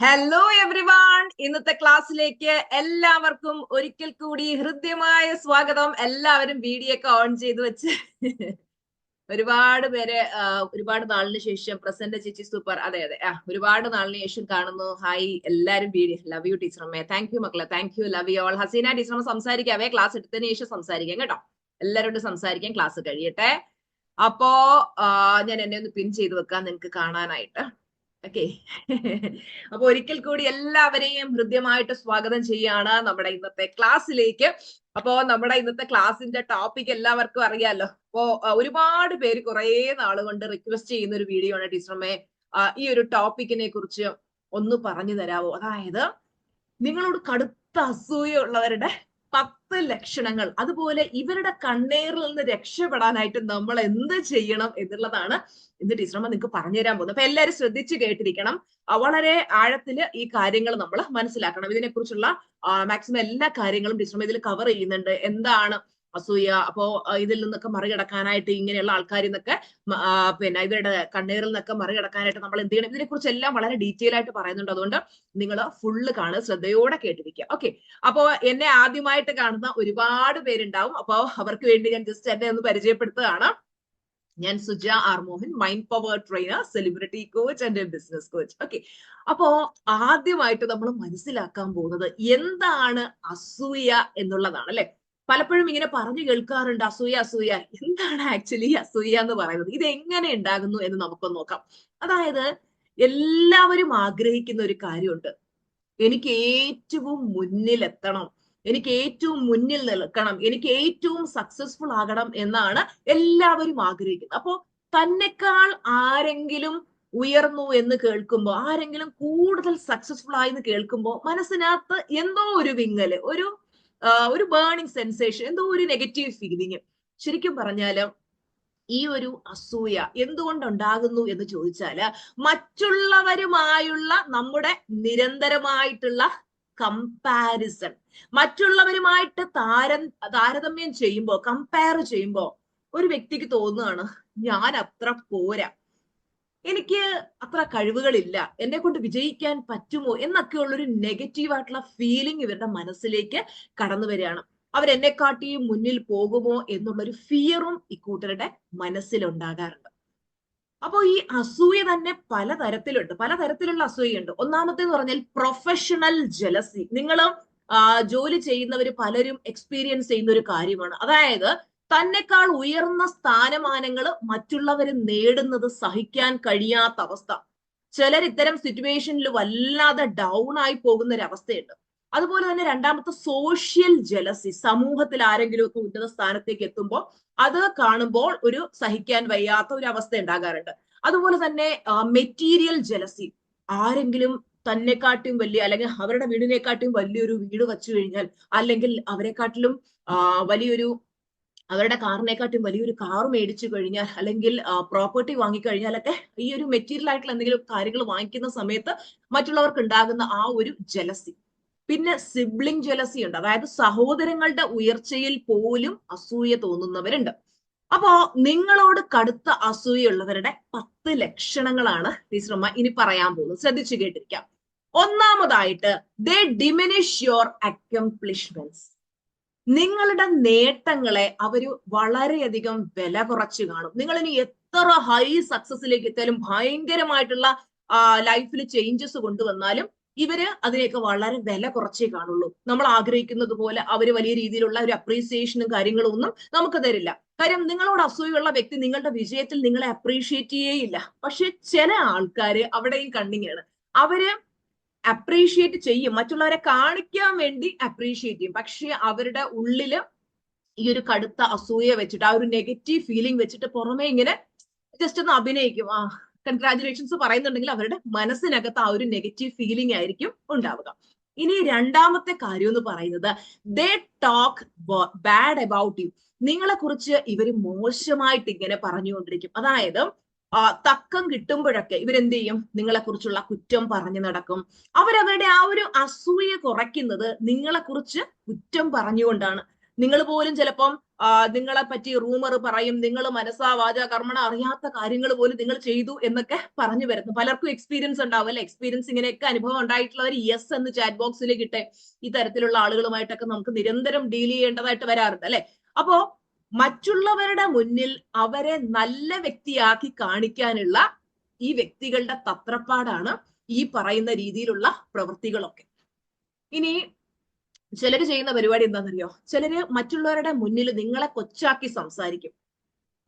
Hello everyone, ഇന്നത്തെ ക്ലാസ്സിലേക്ക് എല്ലാവർക്കും ഒരിക്കൽ കൂടി ഹൃദ്യമായ സ്വാഗതം. എല്ലാവരും വീഡിയോ ഒക്കെ ഓൺ ചെയ്ത് വെച്ച് ഒരുപാട് പേര് ഒരുപാട് നാളിന് ശേഷം പ്രസന്റ് ചേച്ചി സൂപ്പർ, അതെ അതെ ഒരുപാട് നാളിന് ശേഷം കാണുന്നു. ഹായ് എല്ലാരും വീഡിയോ, ലവ് യു ടീച്ചറമ്മേ, താങ്ക് യു മക്കളെ, thank you, love you all. Haseena ടീച്ചറമ്മ സംസാരിക്കാവേ, ക്ലാസ് എടുത്തതിന് ശേഷം സംസാരിക്കാം കേട്ടോ. എല്ലാവരോടും സംസാരിക്കാൻ, ക്ലാസ് കഴിയട്ടെ. അപ്പോ ഞാൻ എന്നെ ഒന്ന് പിൻ ചെയ്ത് വെക്കാം നിങ്ങൾക്ക് കാണാനായിട്ട്. ഓക്കെ. അപ്പൊ ഒരിക്കൽ കൂടി എല്ലാവരെയും ഹൃദ്യമായിട്ട് സ്വാഗതം ചെയ്യാണ് നമ്മുടെ ഇന്നത്തെ ക്ലാസ്സിലേക്ക്. അപ്പോ നമ്മുടെ ഇന്നത്തെ ക്ലാസ്സിന്റെ ടോപ്പിക് എല്ലാവർക്കും അറിയാലോ. അപ്പോ ഒരുപാട് പേര് കുറെ നാളുകൊണ്ട് റിക്വസ്റ്റ് ചെയ്യുന്ന ഒരു വീഡിയോ ആണ്, ടീച്ചറമ്മേ ഈ ഒരു ടോപ്പിക്കിനെ കുറിച്ച് ഒന്ന് പറഞ്ഞു തരാമോ? അതായത് നിങ്ങളോട് കടുത്ത അസൂയുള്ളവരുടെ 10 ലക്ഷണങ്ങൾ, അതുപോലെ ഇവരുടെ കണ്ണേറിൽ നിന്ന് രക്ഷപ്പെടാനായിട്ട് നമ്മൾ എന്ത് ചെയ്യണം എന്നുള്ളതാണ് ഇന്ന് ടീച്ചറമ്മ നിങ്ങൾക്ക് പറഞ്ഞുതരാൻ പോകുന്നത്. അപ്പൊ എല്ലാവരും ശ്രദ്ധിച്ച് കേട്ടിരിക്കണം. വളരെ ആഴത്തില് ഈ കാര്യങ്ങൾ നമ്മൾ മനസ്സിലാക്കണം. ഇതിനെക്കുറിച്ചുള്ള മാക്സിമം എല്ലാ കാര്യങ്ങളും ടീച്ചറമ്മ ഇതിൽ കവർ ചെയ്യുന്നുണ്ട്. എന്താണ് അസൂയ, അപ്പോ ഇതിൽ നിന്നൊക്കെ മറികടക്കാനായിട്ട്, ഇങ്ങനെയുള്ള ആൾക്കാരിൽ നിന്നൊക്കെ പിന്നെ ഇവരുടെ കണ്ണേറിൽ നിന്നൊക്കെ മറികടക്കാനായിട്ട് നമ്മൾ എന്ത് ചെയ്യണം, ഇതിനെ കുറിച്ചെല്ലാം വളരെ ഡീറ്റെയിൽ ആയിട്ട് പറയുന്നുണ്ട്. അതുകൊണ്ട് നിങ്ങൾ ഫുള്ള് കാണുക, ശ്രദ്ധയോടെ കേട്ടിരിക്കുക. ഓക്കെ. അപ്പോ എന്നെ ആദ്യമായിട്ട് കാണുന്ന ഒരുപാട് പേരുണ്ടാവും. അപ്പോ അവർക്ക് വേണ്ടി ഞാൻ ജസ്റ്റ് എന്നെ ഒന്ന് പരിചയപ്പെടുത്തുകയാണ്. ഞാൻ Suja R Mohan, mind power trainer, celebrity coach and business coach. Okay. അപ്പോ ആദ്യമായിട്ട് നമ്മൾ മനസ്സിലാക്കാൻ പോകുന്നത് എന്താണ് അസൂയ എന്നുള്ളതാണ്, അല്ലെ? പലപ്പോഴും ഇങ്ങനെ പറഞ്ഞു കേൾക്കാറുണ്ട്, അസൂയ അസൂയ. എന്താണ് ആക്ച്വലി അസൂയ എന്ന് പറയുന്നത്? ഇത് എങ്ങനെ ഉണ്ടാകുന്നു എന്ന് നമുക്കൊന്ന് നോക്കാം. അതായത് എല്ലാവരും ആഗ്രഹിക്കുന്ന ഒരു കാര്യമുണ്ട്, എനിക്ക് ഏറ്റവും മുന്നിലെത്തണം, എനിക്ക് ഏറ്റവും മുന്നിൽ നിൽക്കണം, എനിക്ക് ഏറ്റവും സക്സസ്ഫുൾ ആകണം എന്നാണ് എല്ലാവരും ആഗ്രഹിക്കുന്നത്. അപ്പോ തന്നെക്കാൾ ആരെങ്കിലും ഉയർന്നു എന്ന് കേൾക്കുമ്പോൾ, ആരെങ്കിലും കൂടുതൽ സക്സസ്ഫുൾ ആയി എന്ന് കേൾക്കുമ്പോൾ മനസ്സിനകത്ത് എന്തോ ഒരു വിങ്ങല്, ഒരു ബേണിംഗ് സെൻസേഷൻ, എന്തോ ഒരു നെഗറ്റീവ് ഫീലിംഗ്. ശരിക്കും പറഞ്ഞാല് ഈ ഒരു അസൂയ എന്തുകൊണ്ടുണ്ടാകുന്നു എന്ന് ചോദിച്ചാല്, മറ്റുള്ളവരുമായുള്ള നമ്മുടെ നിരന്തരമായിട്ടുള്ള കമ്പാരിസൺ, മറ്റുള്ളവരുമായിട്ട് താരതമ്യം ചെയ്യുമ്പോ, കമ്പയർ ചെയ്യുമ്പോ ഒരു വ്യക്തിക്ക് തോന്നുകയാണ്, ഞാൻ അത്ര പോരാ, എനിക്ക് അത്ര കഴിവുകളില്ല, എന്നെ കൊണ്ട് വിജയിക്കാൻ പറ്റുമോ എന്നൊക്കെയുള്ളൊരു നെഗറ്റീവ് ആയിട്ടുള്ള ഫീലിംഗ് ഇവരുടെ മനസ്സിലേക്ക് കടന്നു വരികയാണ്. അവരെന്നെക്കാട്ടിയും മുന്നിൽ പോകുമോ എന്നുള്ളൊരു ഫിയറും ഇക്കൂട്ടരുടെ മനസ്സിലുണ്ടാകാറുണ്ട്. അപ്പോ ഈ അസൂയ തന്നെ പലതരത്തിലുണ്ട്, പലതരത്തിലുള്ള അസൂയുണ്ട്. ഒന്നാമത്തേന്ന് പറഞ്ഞാൽ പ്രൊഫഷണൽ ജലസി. നിങ്ങൾ ജോലി ചെയ്യുന്നവര് പലരും എക്സ്പീരിയൻസ് ചെയ്യുന്ന ഒരു കാര്യമാണ്. അതായത് തന്നെക്കാൾ ഉയർന്ന സ്ഥാനമാനങ്ങൾ മറ്റുള്ളവർ നേടുന്നത് സഹിക്കാൻ കഴിയാത്ത അവസ്ഥ. ചിലർ ഇത്തരം സിറ്റുവേഷനിൽ വല്ലാതെ ഡൗൺ ആയി പോകുന്ന ഒരു അവസ്ഥയുണ്ട്. അതുപോലെ തന്നെ രണ്ടാമത്തെ സോഷ്യൽ ജലസി. സമൂഹത്തിൽ ആരെങ്കിലും ഒക്കെ ഉന്നത സ്ഥാനത്തേക്ക് എത്തുമ്പോൾ അത് കാണുമ്പോൾ ഒരു സഹിക്കാൻ വയ്യാത്ത ഒരു അവസ്ഥ ഉണ്ടാകാറുണ്ട്. അതുപോലെ തന്നെ മെറ്റീരിയൽ ജലസി. ആരെങ്കിലും തന്നെക്കാട്ടിയും വലിയ, അല്ലെങ്കിൽ അവരുടെ വീടിനെക്കാട്ടിയും വലിയൊരു വീട് വച്ചു കഴിഞ്ഞാൽ, അല്ലെങ്കിൽ അവരെക്കാട്ടിലും വലിയൊരു, അവരുടെ കാറിനെക്കാട്ടും വലിയൊരു കാർ മേടിച്ചു കഴിഞ്ഞാൽ, അല്ലെങ്കിൽ പ്രോപ്പർട്ടി വാങ്ങിക്കഴിഞ്ഞാലൊക്കെ ഈ ഒരു മെറ്റീരിയൽ ആയിട്ടുള്ള എന്തെങ്കിലും കാര്യങ്ങൾ വാങ്ങിക്കുന്ന സമയത്ത് മറ്റുള്ളവർക്ക് ഉണ്ടാകുന്ന ആ ഒരു ജലസി. പിന്നെ സിബ്ലിംഗ് ജലസി ഉണ്ട്. അതായത് സഹോദരങ്ങളുടെ ഉയർച്ചയിൽ പോലും അസൂയ തോന്നുന്നവരുണ്ട്. അപ്പോ നിങ്ങളോട് കടുത്ത അസൂയുള്ളവരുടെ 10 ലക്ഷണങ്ങളാണ് ടീച്ചർമ്മ ഇനി പറയാൻ പോകുന്നത്. ശ്രദ്ധിച്ചു കേട്ടിരിക്കാം. ഒന്നാമതായിട്ട്, ദേ ഡിമിനിഷ് യുവർ അക്കംപ്ലിഷ്മെന്റ്സ്. നിങ്ങളുടെ നേട്ടങ്ങളെ അവര് വളരെയധികം വില കുറച്ച് കാണും. നിങ്ങൾ ഇനി എത്ര ഹൈ സക്സസിലേക്ക് എത്തിയാലും, ഭയങ്കരമായിട്ടുള്ള ലൈഫിൽ ചേഞ്ചസ് കൊണ്ടുവന്നാലും ഇവര് അതിനെയൊക്കെ വളരെ വില കുറച്ചേ കാണുള്ളൂ. നമ്മൾ ആഗ്രഹിക്കുന്നത് പോലെ അവര് വലിയ രീതിയിലുള്ള ഒരു അപ്രീസിയേഷനും കാര്യങ്ങളും ഒന്നും നമുക്ക് തരില്ല. കാര്യം നിങ്ങളോട് അസൂയുള്ള വ്യക്തി നിങ്ങളുടെ വിജയത്തിൽ നിങ്ങളെ അപ്രീഷിയേറ്റ് ചെയ്യേയില്ല. പക്ഷെ ചില ആൾക്കാര് അവിടെയും കണ്ണിങ്ങാണ്. അവര് അപ്രീഷിയേറ്റ് ചെയ്യും, മറ്റുള്ളവരെ കാണിക്കാൻ വേണ്ടി അപ്രീഷിയേറ്റ് ചെയ്യും. പക്ഷെ അവരുടെ ഉള്ളില് ഈ ഒരു കടുത്ത അസൂയ വെച്ചിട്ട്, ആ ഒരു നെഗറ്റീവ് ഫീലിംഗ് വെച്ചിട്ട് പുറമെ ഇങ്ങനെ ജസ്റ്റ് ഒന്ന് അഭിനയിക്കും. കൺഗ്രാറ്റുലേഷൻസ് പറയുന്നുണ്ടെങ്കിൽ അവരുടെ മനസ്സിനകത്ത് ആ ഒരു നെഗറ്റീവ് ഫീലിംഗ് ആയിരിക്കും ഉണ്ടാവുക. ഇനി രണ്ടാമത്തെ കാര്യം എന്ന് പറയുന്നത്, ദേ ടോക്ക് ബാഡ് അബൌട്ട് യു. നിങ്ങളെ കുറിച്ച് ഇവര് മോശമായിട്ട് ഇങ്ങനെ പറഞ്ഞുകൊണ്ടിരിക്കും. അതായത് തക്കം കിട്ടുമ്പോഴൊക്കെ ഇവരെന്ത് ചെയ്യും, നിങ്ങളെ കുറിച്ചുള്ള കുറ്റം പറഞ്ഞു നടക്കും. അവരവരുടെ ആ ഒരു അസൂയ കുറയ്ക്കുന്നത് നിങ്ങളെ കുറിച്ച് കുറ്റം പറഞ്ഞുകൊണ്ടാണ്. നിങ്ങൾ പോലും ചിലപ്പം നിങ്ങളെ പറ്റി റൂമർ പറയും, നിങ്ങൾ മനസ്സാ വാച കർമ്മണ അറിയാത്ത കാര്യങ്ങൾ പോലും നിങ്ങൾ ചെയ്തു എന്നൊക്കെ പറഞ്ഞു വരുന്നു. പലർക്കും എക്സ്പീരിയൻസ് ഉണ്ടാവും അല്ലെ? എക്സ്പീരിയൻസ് ഇങ്ങനെയൊക്കെ അനുഭവം ഉണ്ടായിട്ടുള്ളവർ യെസ് എന്ന് ചാറ്റ് ബോക്സിലേക്ക് ഇട്ടെ. ഈ തരത്തിലുള്ള ആളുകളുമായിട്ടൊക്കെ നമുക്ക് നിരന്തരം ഡീൽ ചെയ്യേണ്ടതായിട്ട് വരാറുണ്ട് അല്ലെ? അപ്പോ മറ്റുള്ളവരുടെ മുന്നിൽ അവരെ നല്ല വ്യക്തിയാക്കി കാണിക്കാനുള്ള ഈ വ്യക്തികളുടെ തത്രപ്പാടാണ് ഈ പറയുന്ന രീതിയിലുള്ള പ്രവൃത്തികളൊക്കെ. ഇനി ചിലര് ചെയ്യുന്ന പരിപാടി എന്താണെന്നറിയോ? ചിലര് മറ്റുള്ളവരുടെ മുന്നിൽ നിങ്ങളെ കൊച്ചാക്കി സംസാരിക്കും.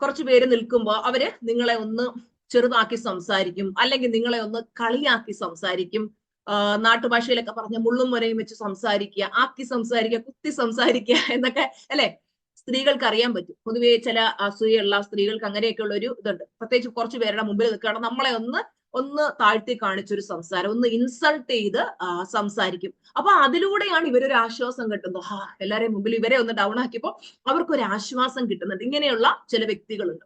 കുറച്ചു പേര് നിൽക്കുമ്പോൾ അവര് നിങ്ങളെ ഒന്ന് ചെറുതാക്കി സംസാരിക്കും, അല്ലെങ്കിൽ നിങ്ങളെ ഒന്ന് കളിയാക്കി സംസാരിക്കും. നാട്ടുഭാഷയിലൊക്കെ പറഞ്ഞ മുള്ളും മുരയും വെച്ച് സംസാരിക്കുക, ആക്കി സംസാരിക്കുക, കുത്തി സംസാരിക്കുക എന്നൊക്കെ അല്ലെ? സ്ത്രീകൾക്ക് അറിയാൻ പറ്റും. പൊതുവെ ചില അസൂയുള്ള സ്ത്രീകൾക്ക് അങ്ങനെയൊക്കെയുള്ള ഒരു ഇതുണ്ട്. പ്രത്യേകിച്ച് കുറച്ചു പേരുടെ മുമ്പിൽ നിൽക്കുകയാണ്, നമ്മളെ ഒന്ന് താഴ്ത്തി കാണിച്ചൊരു സംസാരം, ഒന്ന് ഇൻസൾട്ട് ചെയ്ത് സംസാരിക്കും. അപ്പൊ അതിലൂടെയാണ് ഇവരൊരു ആശ്വാസം കിട്ടുന്നത്. എല്ലാവരെയും മുമ്പിൽ ഇവരെ ഒന്ന് ഡൗൺ ആക്കിയപ്പോ അവർക്കൊരു ആശ്വാസം കിട്ടുന്നുണ്ട്. ഇങ്ങനെയുള്ള ചില വ്യക്തികളുണ്ട്.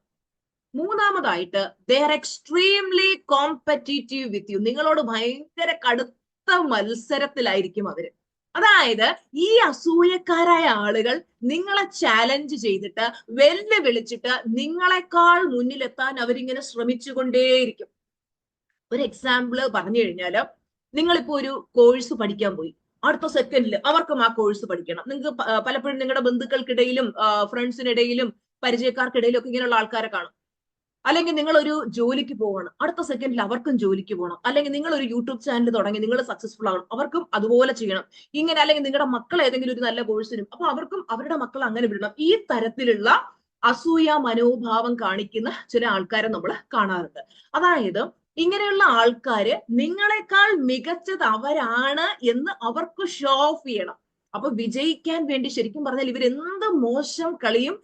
മൂന്നാമതായിട്ട് they are extremely competitive with you. നിങ്ങളോട് ഭയങ്കര കടുത്ത മത്സരത്തിലായിരിക്കും അവര്. അതായത് ഈ അസൂയക്കാരായ ആളുകൾ നിങ്ങളെ ചാലഞ്ച് ചെയ്തിട്ട് വെല്ലുവിളിച്ചിട്ട് നിങ്ങളെക്കാൾ മുന്നിലെത്താൻ അവരിങ്ങനെ ശ്രമിച്ചുകൊണ്ടേയിരിക്കും. ഒരു എക്സാമ്പിൾ പറഞ്ഞു കഴിഞ്ഞാല്, നിങ്ങളിപ്പോ ഒരു കോഴ്സ് പഠിക്കാൻ പോയി, അടുത്ത സെക്കൻഡിൽ അവർക്കും ആ കോഴ്സ് പഠിക്കണം. നിങ്ങൾക്ക് പലപ്പോഴും നിങ്ങളുടെ ബന്ധുക്കൾക്കിടയിലും ഫ്രണ്ട്സിനിടയിലും പരിചയക്കാർക്കിടയിലും ഒക്കെ ഇങ്ങനെയുള്ള ആൾക്കാരെ കാണും. അല്ലെങ്കിൽ നിങ്ങൾ ഒരു ജോലിക്ക് പോവാണ്, അടുത്ത സെക്കൻഡിൽ അവർക്കും ജോലിക്ക് പോകണം. അല്ലെങ്കിൽ നിങ്ങൾ ഒരു യൂട്യൂബ് ചാനൽ തുടങ്ങി, നിങ്ങൾ സക്സസ്ഫുൾ ആവണം, അവർക്കും അതുപോലെ ചെയ്യണം. ഇങ്ങനെ അല്ലെങ്കിൽ നിങ്ങളുടെ മക്കൾ ഏതെങ്കിലും ഒരു നല്ല കോഴ്സിനും, അപ്പൊ അവർക്കും അവരുടെ മക്കൾ അങ്ങനെ വിടണം. ഈ തരത്തിലുള്ള അസൂയ മനോഭാവം കാണിക്കുന്ന ചില ആൾക്കാരെ നമ്മൾ കാണാറുണ്ട്. അതായത് ഇങ്ങനെയുള്ള ആൾക്കാര് നിങ്ങളെക്കാൾ മികച്ചത് അവരാണ് എന്ന് അവർക്ക് ഷോ ഓഫ് ചെയ്യണം. അപ്പൊ വിജയിക്കാൻ വേണ്ടി ശരിക്കും പറഞ്ഞാൽ ഇവർ എന്ത് മോശം കളിയും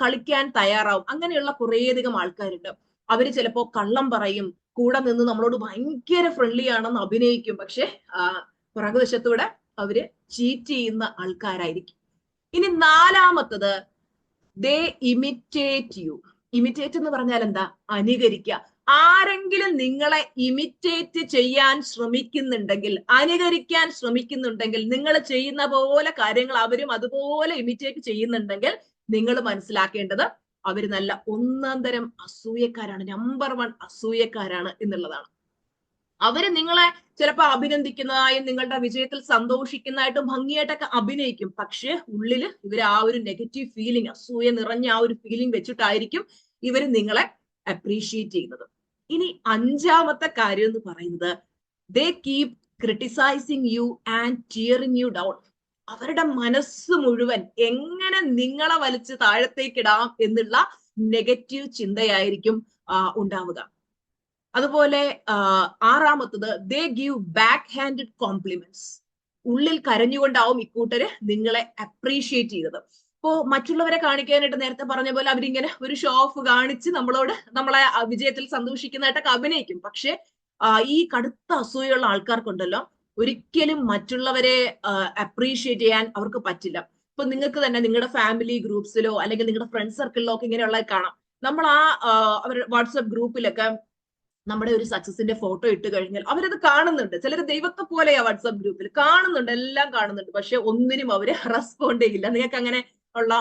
കളിക്കാൻ തയ്യാറാവും. അങ്ങനെയുള്ള കുറേയധികം ആൾക്കാരുണ്ട്. അവര് ചിലപ്പോ കള്ളം പറയും, കൂടെ നിന്ന് നമ്മളോട് ഭയങ്കര ഫ്രണ്ട്ലി ആണെന്ന് അഭിനയിക്കും, പക്ഷെ പുറകുവശത്തൂടെ അവര് ചീറ്റ് ചെയ്യുന്ന ആൾക്കാരായിരിക്കും. ഇനി നാലാമത്തത്, ദേ ഇമിറ്റേറ്റ് യു. ഇമിറ്റേറ്റ് എന്ന് പറഞ്ഞാൽ എന്താ? അനുകരിക്കുക. ആരെങ്കിലും നിങ്ങളെ ഇമിറ്റേറ്റ് ചെയ്യാൻ ശ്രമിക്കുന്നുണ്ടെങ്കിൽ, അനുകരിക്കാൻ ശ്രമിക്കുന്നുണ്ടെങ്കിൽ, നിങ്ങൾ ചെയ്യുന്ന പോലെ കാര്യങ്ങൾ അവരും അതുപോലെ ഇമിറ്റേറ്റ് ചെയ്യുന്നുണ്ടെങ്കിൽ, നിങ്ങൾ മനസ്സിലാക്കേണ്ടത് അവർ നല്ല ഒന്നാം തരം അസൂയക്കാരാണ്, നമ്പർ 1 അസൂയക്കാരാണ് എന്നുള്ളതാണ്. അവര് നിങ്ങളെ ചിലപ്പോൾ അഭിനന്ദിക്കുന്നതായും നിങ്ങളുടെ വിജയത്തിൽ സന്തോഷിക്കുന്നതായിട്ടും ഭംഗിയായിട്ടൊക്കെ അഭിനയിക്കും. പക്ഷെ ഉള്ളില് ഇവർ ആ ഒരു നെഗറ്റീവ് ഫീലിംഗ്, അസൂയ നിറഞ്ഞ ആ ഒരു ഫീലിംഗ് വെച്ചിട്ടായിരിക്കും ഇവർ നിങ്ങളെ അപ്രീഷിയേറ്റ് ചെയ്യുന്നത്. ഇനി അഞ്ചാമത്തെ കാര്യം എന്ന് പറയുന്നത്, ദേ keep criticising you and tearing you down. അവരുടെ മനസ്സ് മുഴുവൻ എങ്ങനെ നിങ്ങളെ വലിച്ച് താഴത്തേക്കിടാം എന്നുള്ള നെഗറ്റീവ് ചിന്തയായിരിക്കും ഉണ്ടാവുക. അതുപോലെ ആറാമത്തത്, they give backhanded compliments. ഉള്ളിൽ കരഞ്ഞുകൊണ്ടാവും ഇക്കൂട്ടര് നിങ്ങളെ അപ്രീഷിയേറ്റ് ചെയ്തത്. ഇപ്പോ മറ്റുള്ളവരെ കാണിക്കാനായിട്ട് നേരത്തെ പറഞ്ഞ പോലെ അവരിങ്ങനെ ഒരു ഷോ ഓഫ് കാണിച്ച് നമ്മളെ വിജയത്തിൽ സന്തോഷിക്കുന്നതായിട്ടൊക്കെ അഭിനയിക്കും. പക്ഷെ ഈ കടുത്ത അസൂയുള്ള ആൾക്കാർക്കുണ്ടല്ലോ, ഒരിക്കലും മറ്റുള്ളവരെ അപ്രീഷിയേറ്റ് ചെയ്യാൻ അവർക്ക് പറ്റില്ല. ഇപ്പൊ നിങ്ങൾക്ക് തന്നെ നിങ്ങളുടെ ഫാമിലി ഗ്രൂപ്പ്സിലോ അല്ലെങ്കിൽ നിങ്ങളുടെ ഫ്രണ്ട് സർക്കിളിലോ ഒക്കെ ഇങ്ങനെയുള്ള കാണാം. നമ്മൾ അവരുടെ വാട്സ്ആപ്പ് ഗ്രൂപ്പിലൊക്കെ നമ്മുടെ ഒരു സക്സസിന്റെ ഫോട്ടോ ഇട്ട് കഴിഞ്ഞാൽ അവരത് കാണുന്നുണ്ട്. ചിലർ ദൈവത്തെ പോലെയാ വാട്സ്ആപ്പ് ഗ്രൂപ്പിൽ കാണുന്നുണ്ട്, എല്ലാം കാണുന്നുണ്ട്, പക്ഷെ ഒന്നിനും അവര് റെസ്പോണ്ട് ചെയ്യില്ല. നിങ്ങൾക്ക് അങ്ങനെ ഉള്ള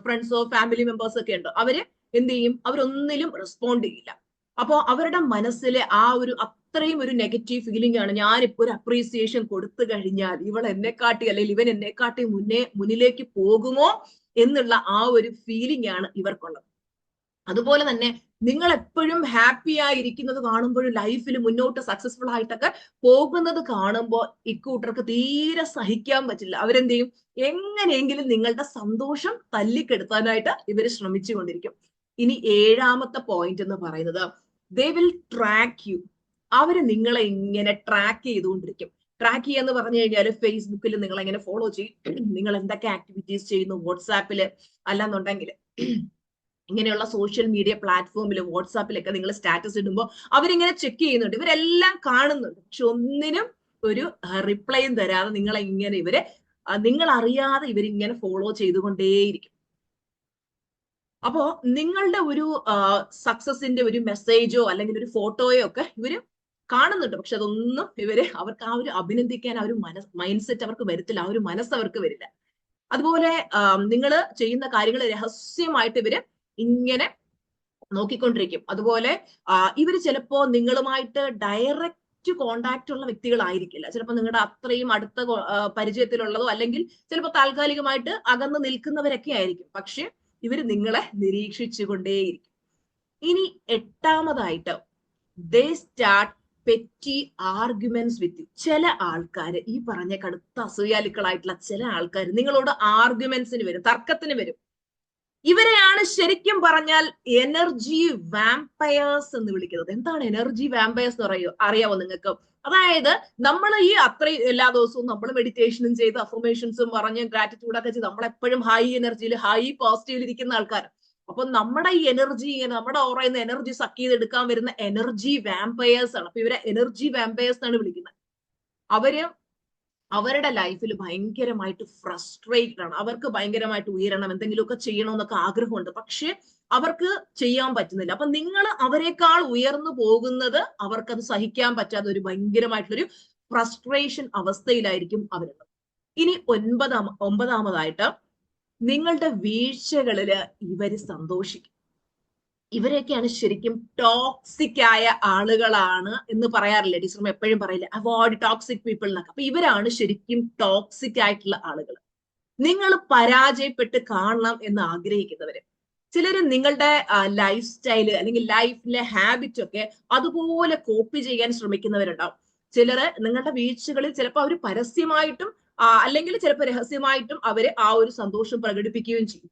ഫ്രണ്ട്സോ ഫാമിലി മെമ്പേഴ്സോ ഒക്കെ ഉണ്ടോ? അവര് എന്ത് ചെയ്യും? അവരൊന്നിലും റെസ്പോണ്ട് ചെയ്യില്ല. അപ്പോ അവരുടെ മനസ്സിലെ ആ ഒരു അത്രയും ഒരു നെഗറ്റീവ് ഫീലിംഗ് ആണ്, ഞാനിപ്പോ ഒരു അപ്രീസിയേഷൻ കൊടുത്തു കഴിഞ്ഞാൽ ഇവൾ എന്നെക്കാട്ടി അല്ലെങ്കിൽ ഇവൻ എന്നെക്കാട്ടി മുന്നിലേക്ക് പോകുമോ എന്നുള്ള ആ ഒരു ഫീലിംഗ് ആണ് ഇവർക്കുള്ളത്. അതുപോലെ തന്നെ നിങ്ങൾ എപ്പോഴും ഹാപ്പി ആയിരിക്കുന്നത് കാണുമ്പോഴും ലൈഫിൽ മുന്നോട്ട് സക്സസ്ഫുൾ ആയിട്ടൊക്കെ പോകുന്നത് കാണുമ്പോൾ ഇക്കൂട്ടർക്ക് തീരെ സഹിക്കാൻ പറ്റില്ല. അവരെന്ത് ചെയ്യും? എങ്ങനെയെങ്കിലും നിങ്ങളുടെ സന്തോഷം തല്ലിക്കെടുത്താനായിട്ട് ഇവർ ശ്രമിച്ചുകൊണ്ടിരിക്കും. ഇനി ഏഴാമത്തെ പോയിന്റ് എന്ന് പറയുന്നത്, ദേ വിൽ ട്രാക്ക് യു. അവര് നിങ്ങളെ ഇങ്ങനെ ട്രാക്ക് ചെയ്തുകൊണ്ടിരിക്കും. ട്രാക്ക് ചെയ്യാന്ന് പറഞ്ഞു കഴിഞ്ഞാൽ ഫേസ്ബുക്കിൽ നിങ്ങൾ എങ്ങനെ ഫോളോ ചെയ്യും, നിങ്ങൾ എന്തൊക്കെ ആക്ടിവിറ്റീസ് ചെയ്യുന്നു, വാട്സാപ്പില് അല്ലാന്നുണ്ടെങ്കിൽ ഇങ്ങനെയുള്ള സോഷ്യൽ മീഡിയ പ്ലാറ്റ്ഫോമിൽ വാട്സാപ്പിലൊക്കെ നിങ്ങൾ സ്റ്റാറ്റസ് ഇടുമ്പോൾ അവരിങ്ങനെ ചെക്ക് ചെയ്യുന്നുണ്ട്. ഇവരെല്ലാം കാണുന്നുണ്ട്, പക്ഷെ ഒന്നിനും ഒരു റിപ്ലൈയും തരാതെ നിങ്ങളെ ഇങ്ങനെ നിങ്ങൾ അറിയാതെ ഇവരിങ്ങനെ ഫോളോ ചെയ്തുകൊണ്ടേയിരിക്കും. അപ്പോ നിങ്ങളുടെ ഒരു സക്സസിന്റെ ഒരു മെസ്സേജോ അല്ലെങ്കിൽ ഒരു ഫോട്ടോയോ ഒക്കെ ഇവര് കാണുന്നുണ്ട്, പക്ഷെ അതൊന്നും അവർക്ക് ആ ഒരു അഭിനന്ദിക്കാൻ ആ ഒരു മൈൻഡ് സെറ്റ് അവർക്ക് വരത്തില്ല, ആ ഒരു മനസ്സ് അവർക്ക് വരില്ല. അതുപോലെ നിങ്ങൾ ചെയ്യുന്ന കാര്യങ്ങൾ രഹസ്യമായിട്ട് ഇവര് ഇങ്ങനെ നോക്കിക്കൊണ്ടിരിക്കും. അതുപോലെ ഇവര് ചിലപ്പോ നിങ്ങളുമായിട്ട് ഡയറക്റ്റ് കോണ്ടാക്ട് ഉള്ള വ്യക്തികളായിരിക്കില്ല. ചിലപ്പോൾ നിങ്ങളുടെ അത്രയും അടുത്ത പരിചയത്തിലുള്ളതോ അല്ലെങ്കിൽ ചിലപ്പോൾ താൽക്കാലികമായിട്ട് അകന്ന് നിൽക്കുന്നവരൊക്കെ ആയിരിക്കും. പക്ഷെ ഇവര് നിങ്ങളെ നിരീക്ഷിച്ചുകൊണ്ടേയിരിക്കും. ഇനി 8ാമതായിട്ട് they start petty arguments with you. ചില ആൾക്കാര്, ഈ പറഞ്ഞ കടുത്ത അസൂയാലുക്കളായിട്ടുള്ള ചില ആൾക്കാർ നിങ്ങളോട് ആർഗ്യുമെന്റ്സിന് വരും, തർക്കത്തിന് വരും. ഇവരെയാണ് ശരിക്കും പറഞ്ഞാൽ എനർജി വാമ്പയേഴ്സ് എന്ന് വിളിക്കുന്നത്. എന്താണ് എനർജി വാമ്പയേഴ്സ് എന്ന് അറിയാവോ നിങ്ങൾക്ക്? അതായത് നമ്മൾ ഈ അത്രയും എല്ലാ ദിവസവും നമ്മൾ മെഡിറ്റേഷനും ചെയ്ത് അഫർമേഷൻസും പറഞ്ഞ് ഗ്രാറ്റിറ്റ്യൂഡ് ഒക്കെ ചെയ്ത് നമ്മളെപ്പോഴും ഹൈ എനർജിയിൽ ഹൈ പോസിറ്റീവിൽ ഇരിക്കുന്ന ആൾക്കാർ. അപ്പൊ നമ്മുടെ ഈ എനർജി, നമ്മുടെ ഓറയിൽ നിന്ന് എനർജി സക്ക് ചെയ്തെടുക്കാൻ വരുന്ന എനർജി വാമ്പയേഴ്സ് ആണ്. അപ്പൊ ഇവരെ എനർജി വാമ്പയേഴ്സ് ആണ് വിളിക്കുന്നത്. അവരുടെ ലൈഫിൽ ഭയങ്കരമായിട്ട് ഫ്രസ്ട്രേറ്റഡ് ആണ്. അവർക്ക് ഭയങ്കരമായിട്ട് ഉയരണം, എന്തെങ്കിലുമൊക്കെ ചെയ്യണമെന്നൊക്കെ ആഗ്രഹമുണ്ട്. പക്ഷെ അവർക്ക് ചെയ്യാൻ പറ്റുന്നില്ല. അപ്പൊ നിങ്ങൾ അവരെക്കാൾ ഉയർന്നു പോകുന്നത് അവർക്കത് സഹിക്കാൻ പറ്റാത്ത ഒരു ഭയങ്കരമായിട്ടുള്ളൊരു ഫ്രസ്ട്രേഷൻ അവസ്ഥയിലായിരിക്കും അവരുള്ളത്. ഇനി 9ാമതായിട്ട് നിങ്ങളുടെ വീഴ്ചകളില് ഇവര് സന്തോഷിക്കും. ഇവരെയൊക്കെയാണ് ശരിക്കും ടോക്സിക് ആയ ആളുകളാണ് എന്ന് പറയാറില്ല. ടീച്ചർ എപ്പോഴും പറയില്ല അവോയ്ഡ് ടോക്സിക് പീപ്പിൾ എന്നൊക്കെ. അപ്പൊ ഇവരാണ് ശരിക്കും ടോക്സിക് ആയിട്ടുള്ള ആളുകൾ. നിങ്ങൾ പരാജയപ്പെട്ട് കാണണം എന്ന് ആഗ്രഹിക്കുന്നവര്. ചിലര് നിങ്ങളുടെ ലൈഫ് സ്റ്റൈല് അല്ലെങ്കിൽ ലൈഫിലെ ഹാബിറ്റ് ഒക്കെ അതുപോലെ കോപ്പി ചെയ്യാൻ ശ്രമിക്കുന്നവരുണ്ടാവും. ചിലര് നിങ്ങളുടെ വീഴ്ചകളിൽ ചിലപ്പോൾ അവർ പരസ്യമായിട്ടും അല്ലെങ്കിൽ ചിലപ്പോൾ രഹസ്യമായിട്ടും അവര് ആ ഒരു സന്തോഷം പ്രകടിപ്പിക്കുകയും ചെയ്യും.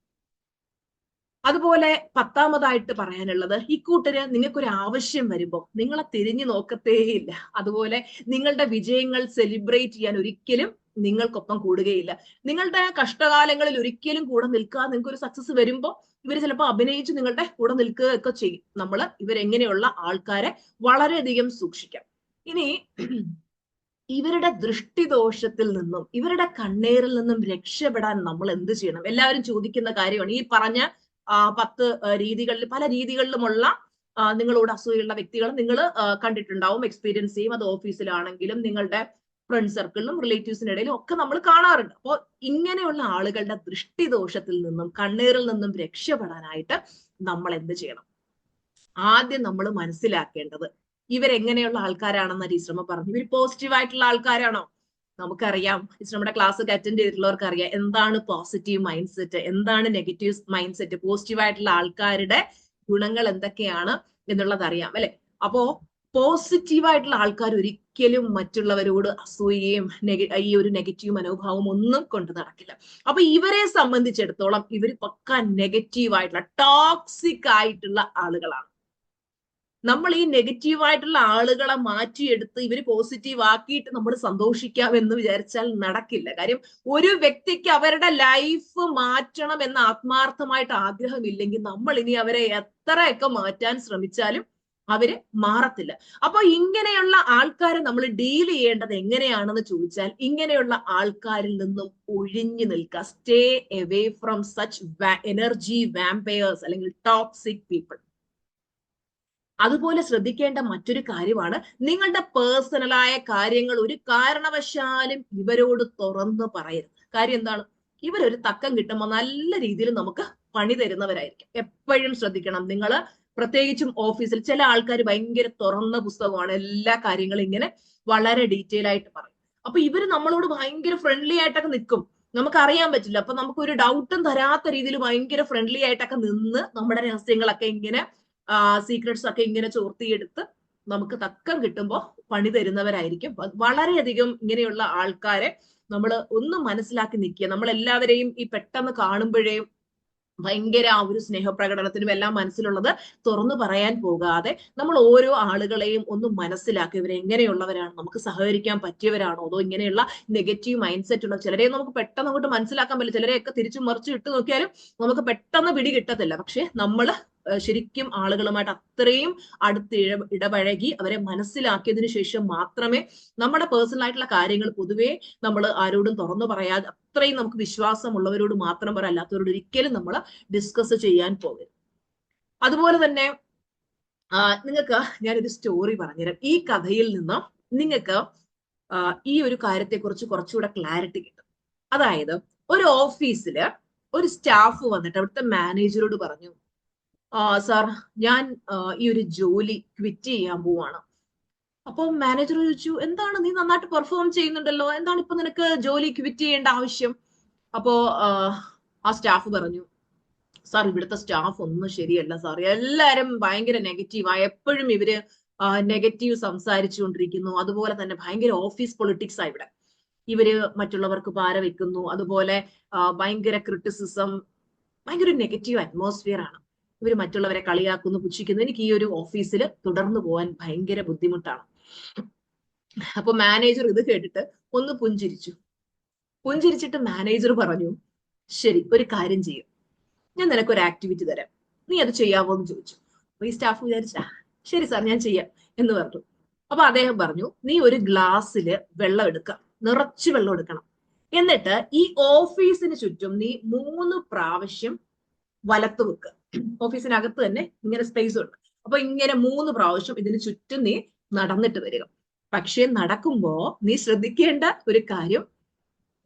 അതുപോലെ 10ാമതായിട്ട് പറയാനുള്ളത്, ഇക്കൂട്ടര് നിങ്ങൾക്കൊരു ആവശ്യം വരുമ്പോൾ നിങ്ങളെ തിരിഞ്ഞു നോക്കത്തേയില്ല. അതുപോലെ നിങ്ങളുടെ വിജയങ്ങൾ സെലിബ്രേറ്റ് ചെയ്യാൻ ഒരിക്കലും നിങ്ങൾക്കൊപ്പം കൂടുകയില്ല. നിങ്ങളുടെ കഷ്ടകാലങ്ങളിൽ ഒരിക്കലും കൂടെ നിൽക്കാതെ നിങ്ങൾക്ക് ഒരു സക്സസ് വരുമ്പോൾ ഇവർ ചിലപ്പോൾ അഭിനയിച്ച് നിങ്ങളുടെ കൂടെ നിൽക്കുകയൊക്കെ ചെയ്യും. നമ്മൾ ഇവരെങ്ങനെയുള്ള ആൾക്കാരെ വളരെയധികം സൂക്ഷിക്കാം. ഇനി ഇവരുടെ ദൃഷ്ടിദോഷത്തിൽ നിന്നും ഇവരുടെ കണ്ണേറിൽ നിന്നും രക്ഷപ്പെടാൻ നമ്മൾ എന്ത് ചെയ്യണം? എല്ലാവരും ചോദിക്കുന്ന കാര്യമാണ്. ഈ പറഞ്ഞ 10 രീതികളിൽ പല രീതികളിലുമുള്ള നിങ്ങളോട് അസൂയുള്ള വ്യക്തികൾ നിങ്ങൾ കണ്ടിട്ടുണ്ടാവും, എക്സ്പീരിയൻസ് ചെയ്യും. അത് ഓഫീസിലാണെങ്കിലും നിങ്ങളുടെ ഫ്രണ്ട് സർക്കിളിലും റിലേറ്റീവ്സിനിടയിലും ഒക്കെ നമ്മൾ കാണാറുണ്ട്. അപ്പോൾ ഇങ്ങനെയുള്ള ആളുകളുടെ ദൃഷ്ടിദോഷത്തിൽ നിന്നും കണ്ണീറിൽ നിന്നും രക്ഷപ്പെടാനായിട്ട് നമ്മൾ എന്ത് ചെയ്യണം? ആദ്യം നമ്മൾ മനസ്സിലാക്കേണ്ടത് ഇവരെങ്ങനെയുള്ള ആൾക്കാരാണെന്ന് ടീച്ചർമ്മ പറഞ്ഞു. ഇവർ പോസിറ്റീവ് ആയിട്ടുള്ള ആൾക്കാരാണോ? നമുക്കറിയാം, നമ്മുടെ ക്ലാസ് ഒക്കെ അറ്റൻഡ് ചെയ്തിട്ടുള്ളവർക്ക് അറിയാം എന്താണ് പോസിറ്റീവ് മൈൻഡ് സെറ്റ്, എന്താണ് നെഗറ്റീവ് മൈൻഡ് സെറ്റ്, പോസിറ്റീവ് ആയിട്ടുള്ള ആൾക്കാരുടെ ഗുണങ്ങൾ എന്തൊക്കെയാണ് എന്നുള്ളത് അറിയാം അല്ലെ. അപ്പോ പോസിറ്റീവ് ആയിട്ടുള്ള ആൾക്കാർ ഒരിക്കലും മറ്റുള്ളവരോട് അസൂയയും ഈ ഒരു നെഗറ്റീവ് മനോഭാവം ഒന്നും കൊണ്ട് നടക്കില്ല. അപ്പൊ ഇവരെ സംബന്ധിച്ചിടത്തോളം ഇവർ പക്ക നെഗറ്റീവ് ആയിട്ടുള്ള ടോക്സിക് ആയിട്ടുള്ള ആളുകളാണ്. നമ്മൾ ഈ നെഗറ്റീവ് ആയിട്ടുള്ള ആളുകളെ മാറ്റിയെടുത്ത് ഇവര് പോസിറ്റീവ് ആക്കിയിട്ട് നമ്മൾ സന്തോഷിക്കാം എന്ന് വിചാരിച്ചാൽ നടക്കില്ല. കാര്യം ഒരു വ്യക്തിക്ക് അവരുടെ ലൈഫ് മാറ്റണം എന്ന ആത്മാർത്ഥമായിട്ട് ആഗ്രഹമില്ലെങ്കിൽ നമ്മൾ ഇനി അവരെ എത്രയൊക്കെ മാറ്റാൻ ശ്രമിച്ചാലും അവര് മാറത്തില്ല. അപ്പൊ ഇങ്ങനെയുള്ള ആൾക്കാരെ നമ്മൾ ഡീൽ ചെയ്യേണ്ടത് എങ്ങനെയാണെന്ന് ചോദിച്ചാൽ ഇങ്ങനെയുള്ള ആൾക്കാരിൽ നിന്നും ഒഴിഞ്ഞു നിൽക്കുക. Stay away from such energy vampires അല്ലെങ്കിൽ ടോക്സിക് പീപ്പിൾ. അതുപോലെ ശ്രദ്ധിക്കേണ്ട മറ്റൊരു കാര്യമാണ്, നിങ്ങളുടെ പേഴ്സണലായ കാര്യങ്ങൾ ഒരു കാരണവശാലും ഇവരോട് തുറന്നു പറയരുത്. കാര്യം എന്താണ്? ഇവരൊരു തക്കം കിട്ടുമ്പോൾ നല്ല രീതിയിൽ നമുക്ക് പണി തരുന്നവരായിരിക്കും. എപ്പോഴും ശ്രദ്ധിക്കണം. നിങ്ങൾ പ്രത്യേകിച്ചും ഓഫീസിൽ ചില ആൾക്കാർ ഭയങ്കര തുറന്ന പുസ്തകമാണ്, എല്ലാ കാര്യങ്ങളും ഇങ്ങനെ വളരെ ഡീറ്റെയിൽ ആയിട്ട് പറയും. അപ്പൊ ഇവര് നമ്മളോട് ഭയങ്കര ഫ്രണ്ട്ലി ആയിട്ടൊക്കെ നിൽക്കും, നമുക്ക് അറിയാൻ പറ്റില്ല. അപ്പൊ നമുക്ക് ഒരു ഡൗട്ടും തരാത്ത രീതിയിൽ ഭയങ്കര ഫ്രണ്ട്ലി ആയിട്ടൊക്കെ നിന്ന് നമ്മുടെ രഹസ്യങ്ങളൊക്കെ ഇങ്ങനെ സീക്രട്സ് ഒക്കെ ഇങ്ങനെ ചോർത്തിയെടുത്ത് നമുക്ക് തക്കം കിട്ടുമ്പോൾ പണി തരുന്നവരായിരിക്കും. വളരെയധികം ഇങ്ങനെയുള്ള ആൾക്കാരെ നമ്മൾ ഒന്ന് മനസ്സിലാക്കി നിൽക്കുക. നമ്മൾ എല്ലാവരെയും ഈ പെട്ടെന്ന് കാണുമ്പോഴേ ഭയങ്കര ആ ഒരു സ്നേഹപ്രകടനത്തിനും എല്ലാം മനസ്സിലുള്ളത് തുറന്നു പറയാൻ പോകാതെ നമ്മൾ ഓരോ ആളുകളെയും ഒന്ന് മനസ്സിലാക്കി ഇവർ എങ്ങനെയുള്ളവരാണ്, നമുക്ക് സഹകരിക്കാൻ പറ്റിയവരാണോ, അതോ ഇങ്ങനെയുള്ള നെഗറ്റീവ് മൈൻഡ് സെറ്റ് ഉള്ള ചിലരെ നമുക്ക് പെട്ടെന്ന് അങ്ങോട്ട് മനസ്സിലാക്കാൻ പറ്റില്ല. ചിലരെയൊക്കെ തിരിച്ചു മറിച്ച് ഇട്ട് നോക്കിയാലും നമുക്ക് പെട്ടെന്ന് പിടി കിട്ടത്തില്ല. പക്ഷെ നമ്മൾ ശരിക്കും ആളുകളുമായിട്ട് അത്രയും അടുത്ത് ഇടപഴകി അവരെ മനസ്സിലാക്കിയതിനു ശേഷം മാത്രമേ നമ്മുടെ പേഴ്സണൽ ആയിട്ടുള്ള കാര്യങ്ങൾ പൊതുവേ നമ്മൾ ആരോടും തുറന്നു പറയാതെ അത്രയും നമുക്ക് വിശ്വാസമുള്ളവരോട് മാത്രം പറയാം, അല്ലാത്തവരോട് ഒരിക്കലും നമ്മൾ ഡിസ്കസ് ചെയ്യാൻ പോകരുത്. അതുപോലെ തന്നെ നിങ്ങൾക്ക് ഞാനൊരു സ്റ്റോറി പറഞ്ഞുതരാം. ഈ കഥയിൽ നിന്ന് നിങ്ങൾക്ക് ഈ ഒരു കാര്യത്തെക്കുറിച്ച് കുറച്ചുകൂടെ ക്ലാരിറ്റി കിട്ടും. അതായത് ഒരു ഓഫീസില് ഒരു സ്റ്റാഫ് വന്നിട്ട് അവിടുത്തെ മാനേജറോട് പറഞ്ഞു, സാർ ഞാൻ ഈ ഒരു ജോലി ക്വിറ്റ് ചെയ്യാൻ പോവാണ്. അപ്പൊ മാനേജർ ചോദിച്ചു, എന്താണ്, നീ നന്നായിട്ട് പെർഫോം ചെയ്യുന്നുണ്ടല്ലോ, എന്താണ് ഇപ്പൊ നിനക്ക് ജോലി ക്വിറ്റ് ചെയ്യേണ്ട ആവശ്യം? അപ്പോ ആ സ്റ്റാഫ് പറഞ്ഞു, സാർ ഇവിടുത്തെ സ്റ്റാഫ് ഒന്നും ശരിയല്ല സാർ, എല്ലാരും ഭയങ്കര നെഗറ്റീവാ, എപ്പോഴും ഇവര് നെഗറ്റീവ് സംസാരിച്ചുകൊണ്ടിരിക്കുന്നു, അതുപോലെ തന്നെ ഭയങ്കര ഓഫീസ് പൊളിറ്റിക്സാ ഇവിടെ. ഇവര് മറ്റുള്ളവർക്ക് പാര വെക്കുന്നു, അതുപോലെ ഭയങ്കര ക്രിറ്റിസിസം, ഭയങ്കര നെഗറ്റീവ് അറ്റ്മോസ്ഫിയർ ആണ്. ഇവര് മറ്റുള്ളവരെ കളിയാക്കുന്നു, പുച്ഛിക്കുന്നു. എനിക്ക് ഈ ഒരു ഓഫീസിൽ തുടർന്നു പോകാൻ ഭയങ്കര ബുദ്ധിമുട്ടാണ്. അപ്പൊ മാനേജർ ഇത് കേട്ടിട്ട് ഒന്ന് പുഞ്ചിരിച്ചിട്ട് മാനേജർ പറഞ്ഞു, ശരി, ഒരു കാര്യം ചെയ്യും, ഞാൻ നിനക്കൊരു ആക്ടിവിറ്റി തരാം, നീ അത് ചെയ്യാവോ എന്ന് ചോദിച്ചു. അപ്പൊ ഈ സ്റ്റാഫ് വിചാരിച്ച, ശരി സാർ ഞാൻ ചെയ്യാം എന്ന് പറഞ്ഞു. അപ്പൊ അദ്ദേഹം പറഞ്ഞു, നീ ഒരു ഗ്ലാസ്സില് വെള്ളം എടുക്കാം, നിറച്ച് വെള്ളം എടുക്കണം. എന്നിട്ട് ഈ ഓഫീസിന് ചുറ്റും നീ 3 പ്രാവശ്യം വലത്ത് വെക്കുക. ഓഫീസിനകത്ത് തന്നെ ഇങ്ങനെ സ്പേസ് ഉണ്ട്. അപ്പൊ ഇങ്ങനെ 3 പ്രാവശ്യം ഇതിന് ചുറ്റും നീ നടന്നിട്ട് വരിക. പക്ഷെ നടക്കുമ്പോ നീ ശ്രദ്ധിക്കേണ്ട ഒരു കാര്യം,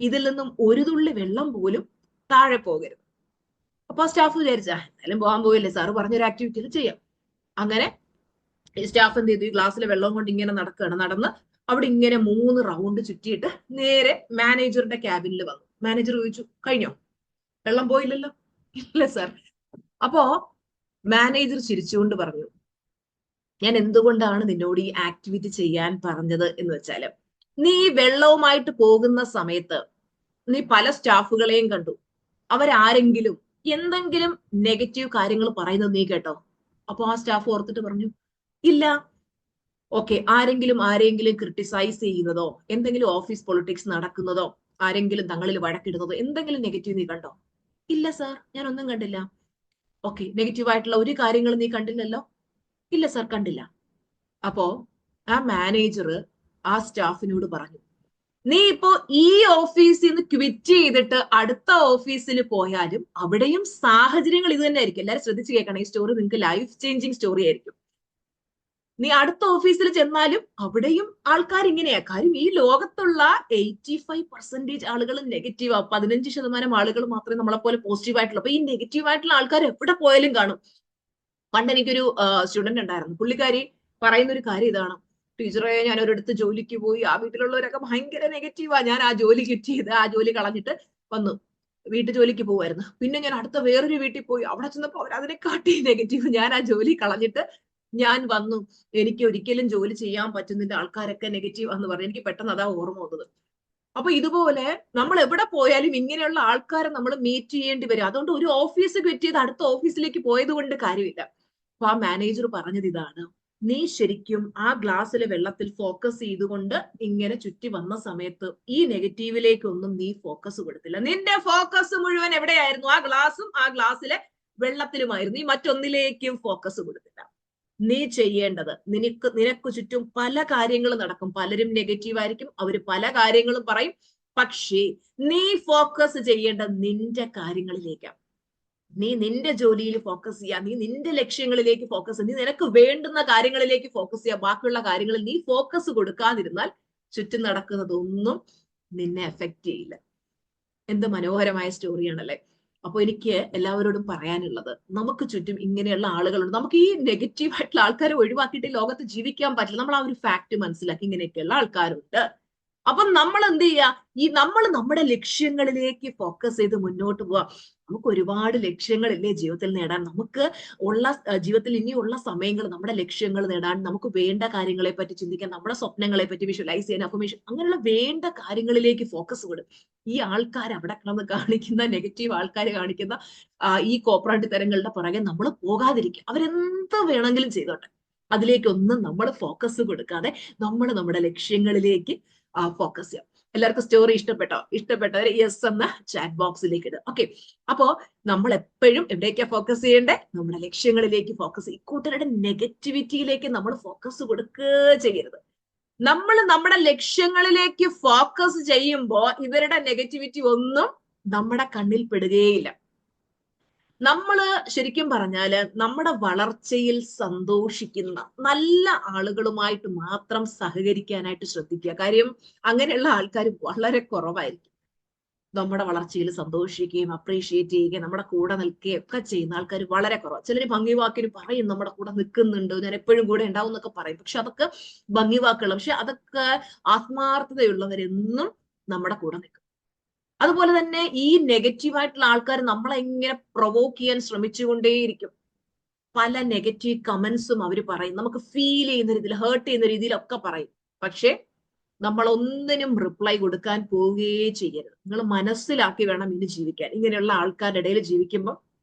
ഇതിൽ നിന്നും ഒരു തുള്ളി വെള്ളം പോലും താഴെ പോകരുത്. അപ്പൊ സ്റ്റാഫ് വിചാരിച്ച, എന്തായാലും പോകാൻ പോയില്ലേ, സാറ് പറഞ്ഞൊരു ആക്ടിവിറ്റിയിൽ ചെയ്യാം. അങ്ങനെ ഈ സ്റ്റാഫ് എന്ത് ചെയ്തു, ഈ ഗ്ലാസ്സിലെ വെള്ളം കൊണ്ട് ഇങ്ങനെ നടക്കുകയാണ്. നടന്ന് അവിടെ ഇങ്ങനെ 3 റൗണ്ട് ചുറ്റിയിട്ട് നേരെ മാനേജറുടെ ക്യാബിനിൽ വന്നു. മാനേജർ ചോദിച്ചു, കഴിഞ്ഞോ, വെള്ളം പോയില്ലല്ലോ? ഇല്ല സാർ. അപ്പോ മാനേജർ ചിരിച്ചുകൊണ്ട് പറഞ്ഞു, ഞാൻ എന്തുകൊണ്ടാണ് നിന്നോട് ഈ ആക്ടിവിറ്റി ചെയ്യാൻ പറഞ്ഞത് എന്ന് വെച്ചാല്, നീ വെള്ളവുമായിട്ട് പോകുന്ന സമയത്ത് നീ പല സ്റ്റാഫുകളെയും കണ്ടു, അവരാരെങ്കിലും എന്തെങ്കിലും നെഗറ്റീവ് കാര്യങ്ങൾ പറയുന്നത് നീ കേട്ടോ? അപ്പൊ ആ സ്റ്റാഫ് ഓർത്തിട്ട് പറഞ്ഞു, ഇല്ല. ഓക്കെ, ആരെങ്കിലും ക്രിട്ടിസൈസ് ചെയ്യുന്നതോ, എന്തെങ്കിലും ഓഫീസ് പൊളിറ്റിക്സ് നടക്കുന്നതോ, ആരെങ്കിലും തങ്ങളിൽ വഴക്കിടുന്നതോ, എന്തെങ്കിലും നെഗറ്റീവ് നീ കണ്ടോ? ഇല്ല സാർ, ഞാൻ ഒന്നും കണ്ടില്ല. ഓക്കെ, നെഗറ്റീവ് ആയിട്ടുള്ള ഒരു കാര്യങ്ങളും നീ കണ്ടില്ലല്ലോ? ഇല്ല സാർ, കണ്ടില്ല. അപ്പോ ആ മാനേജർ ആ സ്റ്റാഫിനോട് പറഞ്ഞു, നീ ഇപ്പോ ഈ ഓഫീസിൽ നിന്ന് ക്വിറ്റ് ചെയ്തിട്ട് അടുത്ത ഓഫീസിൽ പോയാലും അവിടെയും സാഹചര്യങ്ങൾ ഇത് തന്നെ ആയിരിക്കും. എല്ലാവരും ശ്രദ്ധിച്ചു കേൾക്കണം, ഈ സ്റ്റോറി നിങ്ങൾക്ക് ലൈഫ് ചേഞ്ചിങ് സ്റ്റോറി ആയിരിക്കും. നീ അടുത്ത ഓഫീസിൽ ചെന്നാലും അവിടെയും ആൾക്കാർ ഇങ്ങനെയാ. കാര്യം ഈ ലോകത്തുള്ള 85% ആളുകൾ നെഗറ്റീവാ, 15% ആളുകൾ മാത്രമേ നമ്മളെ പോലെ പോസിറ്റീവ് ആയിട്ടുള്ളൂ. അപ്പൊ ഈ നെഗറ്റീവ് ആയിട്ടുള്ള ആൾക്കാർ എവിടെ പോയാലും കാണും. പണ്ട് എനിക്കൊരു സ്റ്റുഡന്റ് ഉണ്ടായിരുന്നു, പുള്ളിക്കാരി പറയുന്ന ഒരു കാര്യം ഇതാണ്, ടീച്ചറെ ഞാൻ ഒരിടത്ത് ജോലിക്ക് പോയി, ആ വീട്ടിലുള്ളവരൊക്കെ ഭയങ്കര നെഗറ്റീവാ, ഞാൻ ആ ജോലി ക്വിറ്റ് ചെയ്ത് ആ ജോലി കളഞ്ഞിട്ട് വന്നു, വീട്ടു ജോലിക്ക് പോവായിരുന്നു. പിന്നെ ഞാൻ അടുത്ത വേറൊരു വീട്ടിൽ പോയി, അവിടെ ചെന്നപ്പോ അവർ അതിനെ കാട്ടി നെഗറ്റീവ്, ഞാൻ ആ ജോലി കളഞ്ഞിട്ട് ഞാൻ വന്നു, എനിക്ക് ഒരിക്കലും ജോലി ചെയ്യാൻ പറ്റുന്നില്ല, ആൾക്കാരൊക്കെ നെഗറ്റീവ് എന്ന് പറഞ്ഞു. എനിക്ക് പെട്ടെന്ന് അതാ ഓർമ്മ വന്നത്. അപ്പൊ ഇതുപോലെ നമ്മൾ എവിടെ പോയാലും ഇങ്ങനെയുള്ള ആൾക്കാരെ നമ്മൾ മീറ്റ് ചെയ്യേണ്ടി വരും. അതുകൊണ്ട് ഒരു ഓഫീസ് ക്വിറ്റ് ചെയ്ത് അടുത്ത ഓഫീസിലേക്ക് പോയത് കൊണ്ട് കാര്യമില്ല. അപ്പൊ ആ മാനേജർ പറഞ്ഞത് ഇതാണ്, നീ ശരിക്കും ആ ഗ്ലാസ്സിലെ വെള്ളത്തിൽ ഫോക്കസ് ചെയ്തുകൊണ്ട് ഇങ്ങനെ ചുറ്റി വന്ന സമയത്ത് ഈ നെഗറ്റീവിലേക്കൊന്നും നീ ഫോക്കസ് കൊടുത്തില്ല. നിന്റെ ഫോക്കസ് മുഴുവൻ എവിടെയായിരുന്നു? ആ ഗ്ലാസും ആ ഗ്ലാസ്സിലെ വെള്ളത്തിലുമായിരുന്നു. നീ മറ്റൊന്നിലേക്കും ഫോക്കസ് കൊടുത്തില്ല. നീ ചെയ്യേണ്ടത്, നിനക്ക് ചുറ്റും പല കാര്യങ്ങളും നടക്കും, പലരും നെഗറ്റീവ് ആയിരിക്കും, അവര് പല കാര്യങ്ങളും പറയും. പക്ഷേ നീ ഫോക്കസ് ചെയ്യേണ്ടത് നിന്റെ കാര്യങ്ങളിലേക്കാണ്. നീ നിന്റെ ജോലിയിൽ ഫോക്കസ് ചെയ്യുക, നീ നിന്റെ ലക്ഷ്യങ്ങളിലേക്ക് ഫോക്കസ് ചെയ്യുക, നീ നിനക്ക് വേണ്ടുന്ന കാര്യങ്ങളിലേക്ക് ഫോക്കസ് ചെയ്യുക. ബാക്കിയുള്ള കാര്യങ്ങളിൽ നീ ഫോക്കസ് കൊടുക്കാതിരുന്നാൽ ചുറ്റും നടക്കുന്നതൊന്നും നിന്നെ എഫക്ട് ചെയ്യില്ല. എന്ത് മനോഹരമായ സ്റ്റോറിയാണല്ലേ. അപ്പൊ എനിക്ക് എല്ലാവരോടും പറയാനുള്ളത്, നമുക്ക് ചുറ്റും ഇങ്ങനെയുള്ള ആളുകളുണ്ട്. നമുക്ക് ഈ നെഗറ്റീവ് ആയിട്ടുള്ള ആൾക്കാരെ ഒഴിവാക്കിയിട്ട് ലോകത്ത് ജീവിക്കാൻ പറ്റില്ല. നമ്മൾ ആ ഒരു ഫാക്ട് മനസ്സിലാക്കി ഇങ്ങനെയൊക്കെയുള്ള ആൾക്കാരുണ്ട്. അപ്പൊ നമ്മൾ എന്ത് ചെയ്യുക, നമ്മൾ നമ്മുടെ ലക്ഷ്യങ്ങളിലേക്ക് ഫോക്കസ് ചെയ്ത് മുന്നോട്ട് പോവാ. നമുക്ക് ഒരുപാട് ലക്ഷ്യങ്ങളില്ലേ ജീവിതത്തിൽ നേടാൻ. നമുക്ക് ജീവിതത്തിൽ ഇനിയുള്ള സമയങ്ങൾ നമ്മുടെ ലക്ഷ്യങ്ങൾ നേടാൻ, നമുക്ക് വേണ്ട കാര്യങ്ങളെ പറ്റി ചിന്തിക്കാൻ, നമ്മുടെ സ്വപ്നങ്ങളെ പറ്റി വിഷ്വലൈസ് ചെയ്യാൻ, അഫർമേഷൻ, അങ്ങനെയുള്ള വേണ്ട കാര്യങ്ങളിലേക്ക് ഫോക്കസ് കൊടുക്കും. ഈ ആൾക്കാർ അവിടെ കിടന്ന് കാണിക്കുന്ന നെഗറ്റീവ് ആൾക്കാർ കാണിക്കുന്ന ഈ കോപ്പറേറ്റ് തരങ്ങളുടെ പുറകെ നമ്മൾ പോകാതിരിക്കുക. അവരെന്ത് വേണമെങ്കിലും ചെയ്തോട്ടെ, അതിലേക്കൊന്നും നമ്മൾ ഫോക്കസ് കൊടുക്കാതെ നമ്മൾ നമ്മുടെ ലക്ഷ്യങ്ങളിലേക്ക് ഫോക്കസ് ചെയ്യാം. എല്ലാവർക്കും സ്റ്റോറി ഇഷ്ടപ്പെട്ടോ? ഇഷ്ടപ്പെട്ടവർ യെസ് എന്ന ചാറ്റ് ബോക്സിലേക്ക് ഇടുക. ഓക്കെ, അപ്പോ നമ്മൾ എപ്പോഴും എവിടേക്കാ ഫോക്കസ് ചെയ്യേണ്ടേ? നമ്മുടെ ലക്ഷ്യങ്ങളിലേക്ക് ഫോക്കസ് ചെയ്യും. കൂട്ടരുടെ നെഗറ്റിവിറ്റിയിലേക്ക് നമ്മൾ ഫോക്കസ് കൊടുക്കുക ചെയ്യരുത്. നമ്മൾ നമ്മുടെ ലക്ഷ്യങ്ങളിലേക്ക് ഫോക്കസ് ചെയ്യുമ്പോൾ ഇവരുടെ നെഗറ്റിവിറ്റി ഒന്നും നമ്മുടെ കണ്ണിൽ പെടുകയില്ല. നമ്മൾ ശരിക്കും പറഞ്ഞാല് നമ്മുടെ വളർച്ചയിൽ സന്തോഷിക്കുന്ന നല്ല ആളുകളുമായിട്ട് മാത്രം സഹകരിക്കാനായിട്ട് ശ്രദ്ധിക്കുക. കാര്യം അങ്ങനെയുള്ള ആൾക്കാർ വളരെ കുറവായിരിക്കും. നമ്മുടെ വളർച്ചയിൽ സന്തോഷിക്കുകയും അപ്രീഷിയേറ്റ് ചെയ്യുകയും നമ്മുടെ കൂടെ നിൽക്കുകയും ഒക്കെ ചെയ്യുന്ന ആൾക്കാർ വളരെ കുറവാണ്. ചിലർ ഭംഗിവാക്കിന് പറയും നമ്മുടെ കൂടെ നിൽക്കുന്നുണ്ട്, ഞാൻ എപ്പോഴും കൂടെ ഉണ്ടാവും എന്നൊക്കെ പറയും. പക്ഷെ അതൊക്കെ ഭംഗിവാക്കുകളാണ്. പക്ഷെ അതൊക്കെ ആത്മാർത്ഥതയുള്ളവരെന്നും നമ്മുടെ കൂടെ നിൽക്കും. അതുപോലെ തന്നെ ഈ നെഗറ്റീവായിട്ടുള്ള ആൾക്കാർ നമ്മളെ ഇങ്ങനെ പ്രൊവോക്ക് ചെയ്യാൻ ശ്രമിച്ചുകൊണ്ടേയിരിക്കും. പല നെഗറ്റീവ് കമന്റ്സും അവർ പറയും, നമുക്ക് ഫീൽ ചെയ്യുന്ന രീതിയിൽ, ഹേർട്ട് ചെയ്യുന്ന രീതിയിലൊക്കെ പറയും. പക്ഷെ നമ്മൾ ഒന്നിനും റിപ്ലൈ കൊടുക്കാൻ പോവുകയേ ചെയ്യരുത്. നിങ്ങൾ മനസ്സിലാക്കി വേണം ഇനി ജീവിക്കാൻ. ഇങ്ങനെയുള്ള ആൾക്കാരുടെ ഇടയിൽ ജീവിക്കുമ്പോൾ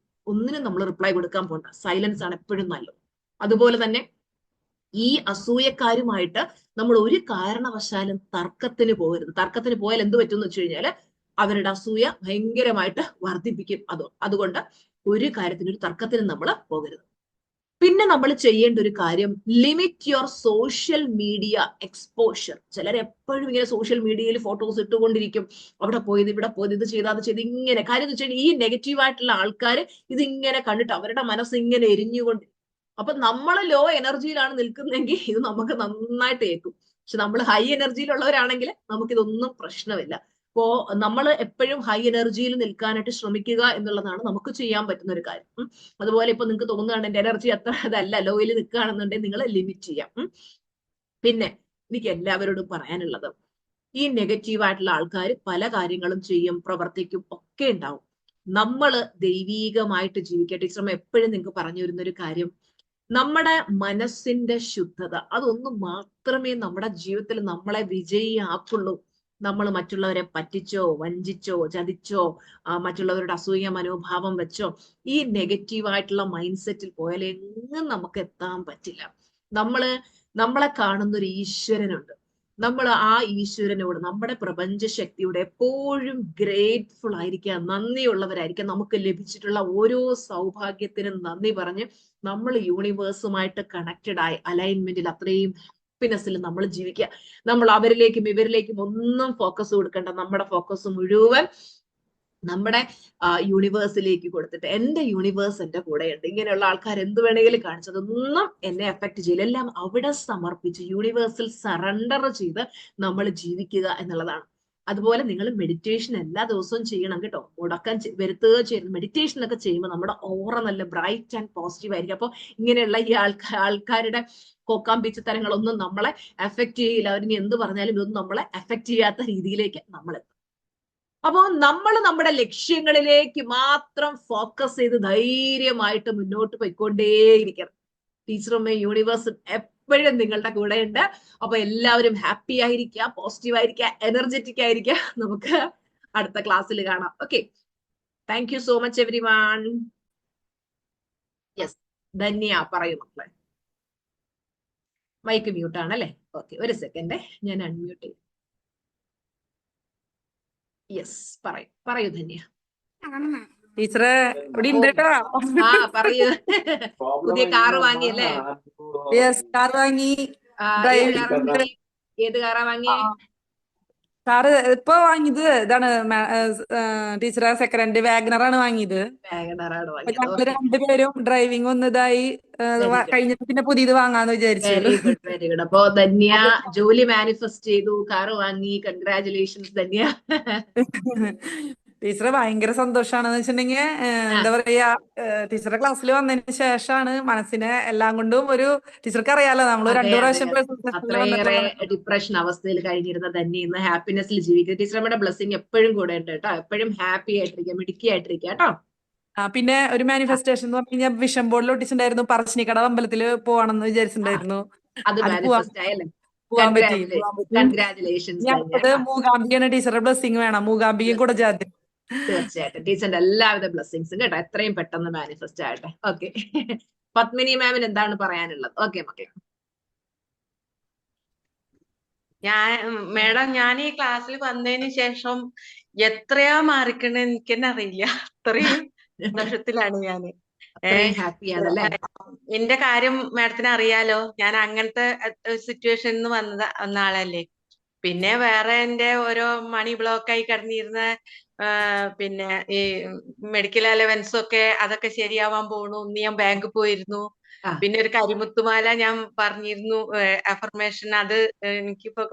ഒന്നിനും നമ്മൾ റിപ്ലൈ കൊടുക്കാൻ പോകണ്ട. സൈലൻസ് ആണ് എപ്പോഴും നല്ലത്. അതുപോലെ തന്നെ ഈ അസൂയക്കാരുമായിട്ട് നമ്മൾ ഒരു കാരണവശാലും തർക്കത്തിന് പോകരുത്. തർക്കത്തിന് പോയാൽ എന്ത് പറ്റും എന്ന് വെച്ച് കഴിഞ്ഞാൽ അവരുടെ അസൂയ ഭയങ്കരമായിട്ട് വർദ്ധിപ്പിക്കും. അതുകൊണ്ട് ഒരു കാര്യത്തിന്, ഒരു തർക്കത്തിന് നമ്മൾ പോകരുത്. പിന്നെ നമ്മൾ ചെയ്യേണ്ട ഒരു കാര്യം, limit your social media exposure. ചിലർ എപ്പോഴും ഇങ്ങനെ സോഷ്യൽ മീഡിയയിൽ ഫോട്ടോസ് ഇട്ടുകൊണ്ടിരിക്കും, അവിടെ പോയത്, ഇവിടെ പോയത്, ഇത് ചെയ്ത്, അത് ചെയ്ത്, ഇങ്ങനെ. കാര്യം എന്ന് വെച്ചാൽ ഈ നെഗറ്റീവ് ആയിട്ടുള്ള ആൾക്കാർ ഇതിങ്ങനെ കണ്ടിട്ട് അവരുടെ മനസ്സ് ഇങ്ങനെ എരിഞ്ഞുകൊണ്ട്, അപ്പൊ നമ്മൾ ലോ എനർജിയിലാണ് നിൽക്കുന്നതെങ്കിൽ ഇത് നമുക്ക് നന്നായിട്ട് ഏൽക്കും. പക്ഷെ നമ്മൾ ഹൈ എനർജിയിലുള്ളവരാണെങ്കിൽ നമുക്കിതൊന്നും പ്രശ്നമില്ല. അപ്പോ നമ്മൾ എപ്പോഴും ഹൈ എനർജിയിൽ നിൽക്കാനായിട്ട് ശ്രമിക്കുക എന്നുള്ളതാണ് നമുക്ക് ചെയ്യാൻ പറ്റുന്ന ഒരു കാര്യം. അതുപോലെ ഇപ്പൊ നിങ്ങൾക്ക് തോന്നുകയാണ് എന്റെ എനർജി അത്ര അതല്ല, ലോയിൽ നിൽക്കുകയാണെന്നുണ്ടെങ്കിൽ നിങ്ങൾ ലിമിറ്റ് ചെയ്യാം. പിന്നെ എനിക്ക് എല്ലാവരോടും പറയാനുള്ളത്, ഈ നെഗറ്റീവ് ആയിട്ടുള്ള ആൾക്കാർ പല കാര്യങ്ങളും ചെയ്യും, പ്രവർത്തിക്കും, ഒക്കെ ഉണ്ടാവും. നമ്മൾ ദൈവീകമായിട്ട് ജീവിക്കുക. ടീച്ചറമ്മ എപ്പോഴും നിങ്ങൾക്ക് പറഞ്ഞു വരുന്ന ഒരു കാര്യം, നമ്മുടെ മനസ്സിന്റെ ശുദ്ധത, അതൊന്നും മാത്രമേ നമ്മുടെ ജീവിതത്തിൽ നമ്മളെ വിജയിയാക്കുള്ളൂ. നമ്മൾ മറ്റുള്ളവരെ പറ്റിച്ചോ, വഞ്ചിച്ചോ, ചതിച്ചോ, മറ്റുള്ളവരുടെ അസൂയ മനോഭാവം വെച്ചോ ഈ നെഗറ്റീവായിട്ടുള്ള മൈൻഡ് സെറ്റിൽ പോയാൽ എങ്ങും നമുക്ക് എത്താൻ പറ്റില്ല. നമ്മളെ കാണുന്ന ഒരു ഈശ്വരനുണ്ട്. നമ്മൾ ആ ഈശ്വരനോട്, നമ്മുടെ പ്രപഞ്ച ശക്തിയോട് എപ്പോഴും ഗ്രേറ്റ്ഫുൾ ആയിരിക്കുക, നന്ദിയുള്ളവരായിരിക്കുക. നമുക്ക് ലഭിച്ചിട്ടുള്ള ഓരോ സൗഭാഗ്യത്തിനും നന്ദി പറഞ്ഞ് നമ്മൾ യൂണിവേഴ്സുമായിട്ട് കണക്റ്റഡ് ആയി അലൈൻമെന്റിൽ അത്രയും ഹാപ്പിനെസ്സിൽ നമ്മൾ ജീവിക്കുക. നമ്മൾ അവരിലേക്കും ഇവരിലേക്കും ഒന്നും ഫോക്കസ് കൊടുക്കേണ്ട. നമ്മുടെ ഫോക്കസ് മുഴുവൻ നമ്മുടെ യൂണിവേഴ്സിലേക്ക് കൊടുത്തിട്ട്, എന്റെ യൂണിവേഴ്സ് എന്റെ കൂടെയുണ്ട്, ഇങ്ങനെയുള്ള ആൾക്കാർ എന്ത് വേണമെങ്കിലും കാണിച്ചതൊന്നും എന്നെ എഫക്ട് ചെയ്യില്ല, എല്ലാം അവിടെ സമർപ്പിച്ച് യൂണിവേഴ്സിൽ സറണ്ടർ ചെയ്ത് നമ്മൾ ജീവിക്കുക എന്നുള്ളതാണ്. അതുപോലെ നിങ്ങൾ മെഡിറ്റേഷൻ എല്ലാ ദിവസവും ചെയ്യണം കേട്ടോ. മുടക്കാൻ വരുത്തുക ചെയ്യുന്നത്. മെഡിറ്റേഷൻ ഒക്കെ ചെയ്യുമ്പോൾ നമ്മുടെ ഓറ നല്ല ബ്രൈറ്റ് ആൻഡ് പോസിറ്റീവ് ആയിരിക്കും. അപ്പോൾ ഇങ്ങനെയുള്ള ഈ ആൾക്കാരുടെ കോക്കാമ്പിച്ച തരങ്ങളൊന്നും നമ്മളെ എഫക്ട് ചെയ്യില്ല. അവരിനി എന്ത് പറഞ്ഞാലും ഇതൊന്നും നമ്മളെ എഫക്ട് ചെയ്യാത്ത രീതിയിലേക്ക് നമ്മൾ എത്തും. അപ്പോൾ നമ്മൾ നമ്മുടെ ലക്ഷ്യങ്ങളിലേക്ക് മാത്രം ഫോക്കസ് ചെയ്ത് ധൈര്യമായിട്ട് മുന്നോട്ട് പോയിക്കൊണ്ടേയിരിക്കണം. ടീച്ചറും യൂണിവേഴ്സും എപ്പോഴും നിങ്ങളുടെ കൂടെ ഉണ്ട്. അപ്പൊ എല്ലാവരും ഹാപ്പി ആയിരിക്കുക, പോസിറ്റീവ് ആയിരിക്കുക, എനർജറ്റിക് ആയിരിക്കുക. നമുക്ക് അടുത്ത ക്ലാസ്സിൽ കാണാം. Okay, thank you so much every one. Yes, Dhanya പറയൂ മക്കളെ. മൈക്ക് മ്യൂട്ട് ആണല്ലേ? ഓക്കെ, ഒരു സെക്കൻഡ്, ഞാൻ അൺമ്യൂട്ട് ചെയ്യും. യെസ്, പറയൂ ധന്യ. ടീച്ചറെ ഇവിടെ ഉണ്ട് കേട്ടോ. ആ പറയൂ. പുതിയ കാറ് വാങ്ങിയല്ലേ? യെസ്, കാർ വാങ്ങി. ഏത് കാറാ വാങ്ങിയേ? കാറ് ഇപ്പൊ വാങ്ങിയത് ഇതാണ് ടീച്ചറെ, സെക്കൻഡ് വാഗനറാണ് വാങ്ങിയത്. വാഗണറാണ് ഞങ്ങള് വാങ്ങിയത്. രണ്ടുപേരും ഡ്രൈവിംഗ് ഒന്നതായി കഴിഞ്ഞിട്ട് പിന്നെ പുതിയത് വാങ്ങാന്ന് വിചാരിച്ചു. Very good, very good. അപ്പൊ ധന്യ ജോലി മാനിഫെസ്റ്റ് ചെയ്തു, കാറ് വാങ്ങി. കൺഗ്രാചുലേഷൻസ് ധന്യ. ടീച്ചറെ ഭയങ്കര സന്തോഷാണെന്ന് വെച്ചിട്ടുണ്ടെങ്കിൽ എന്താ പറയാ, ടീച്ചറുടെ ക്ലാസ്സിൽ വന്നതിന് ശേഷമാണ് മനസ്സിനെ എല്ലാം കൊണ്ടും ഒരു, ടീച്ചർക്ക് അറിയാലോ നമ്മൾ 2 പ്രാവശ്യം അത്രയേറെ ഡിപ്രഷൻ അവസ്ഥയിൽ കഴിഞ്ഞിരുന്ന ധന്യ ഇന്ന് ഹാപ്പിനെസ്സിൽ ജീവിക്കുക. ടീച്ചറുടെ ബ്ലെസ്സിങ് എപ്പോഴും കൂടെ ഉണ്ട് കേട്ടോ. എപ്പോഴും ഹാപ്പി ആയിട്ടിരിക്കുക, മിടുക്കി ആയിട്ടിരിക്കുക കേട്ടോ. പിന്നെ ഒരു മാനിഫെസ്റ്റേഷൻ എന്ന് പറഞ്ഞു കഴിഞ്ഞാൽ വിഷൻ ബോർഡിൽ ഒട്ടിച്ചിട്ടുണ്ടായിരുന്നു, പറശ്ശിനിക്കട അമ്പലത്തിൽ പോവാണെന്ന് വിചാരിച്ചിട്ടുണ്ടായിരുന്നു. അത് മാനിഫെസ്റ്റ് ആയല്ലേ? പോവാൻ പറ്റി. കൺഗ്രാചുലേഷൻസ്. മൂകാംബികയാണ് ടീച്ചറുടെ ബ്ലെസ്സിങ് വേണം. മൂകാംബികയും കൂടെ ജാതി. തീർച്ചയായിട്ടും ടീച്ചറിന്റെ എല്ലാവിധ ബ്ലെസ്സിങ്സും കേട്ടോ. എത്രയും പെട്ടെന്ന് മാനിഫെസ്റ്റ് ആകട്ടെ. ഓക്കെ, പത്മിനി മാമിന് എന്താണ് പറയാനുള്ളത്? ഓക്കെ മക്കളെ. മേഡം, ഞാൻ ഈ ക്ലാസ്സിൽ വന്നതിന് ശേഷം എത്രയാ മാറിക്കണെന്ന് എനിക്ക് തന്നെ അറിയില്ല. അത്രയും സന്തോഷത്തിലാണ് ഞാന്. ഹാപ്പിയാണല്ലേ? എന്റെ കാര്യം മാഡത്തിന് അറിയാലോ, ഞാൻ അങ്ങനത്തെ സിറ്റുവേഷനിൽ വന്ന ആളല്ലേ. പിന്നെ വേറെ എന്റെ ഓരോ മണി ബ്ലോക്ക് ആയി കിടന്നിരുന്ന പിന്നെ ഈ മെഡിക്കൽ അലവൻസും ഒക്കെ, അതൊക്കെ ശരിയാവാൻ പോണു. ഇന്ന് ഞാൻ ബാങ്കിൽ പോയിരുന്നു. പിന്നെ ഒരു കരിമുത്തുമാല ഞാൻ പറഞ്ഞിരുന്നു, അഫർമേഷൻ, അത് എനിക്കിപ്പോ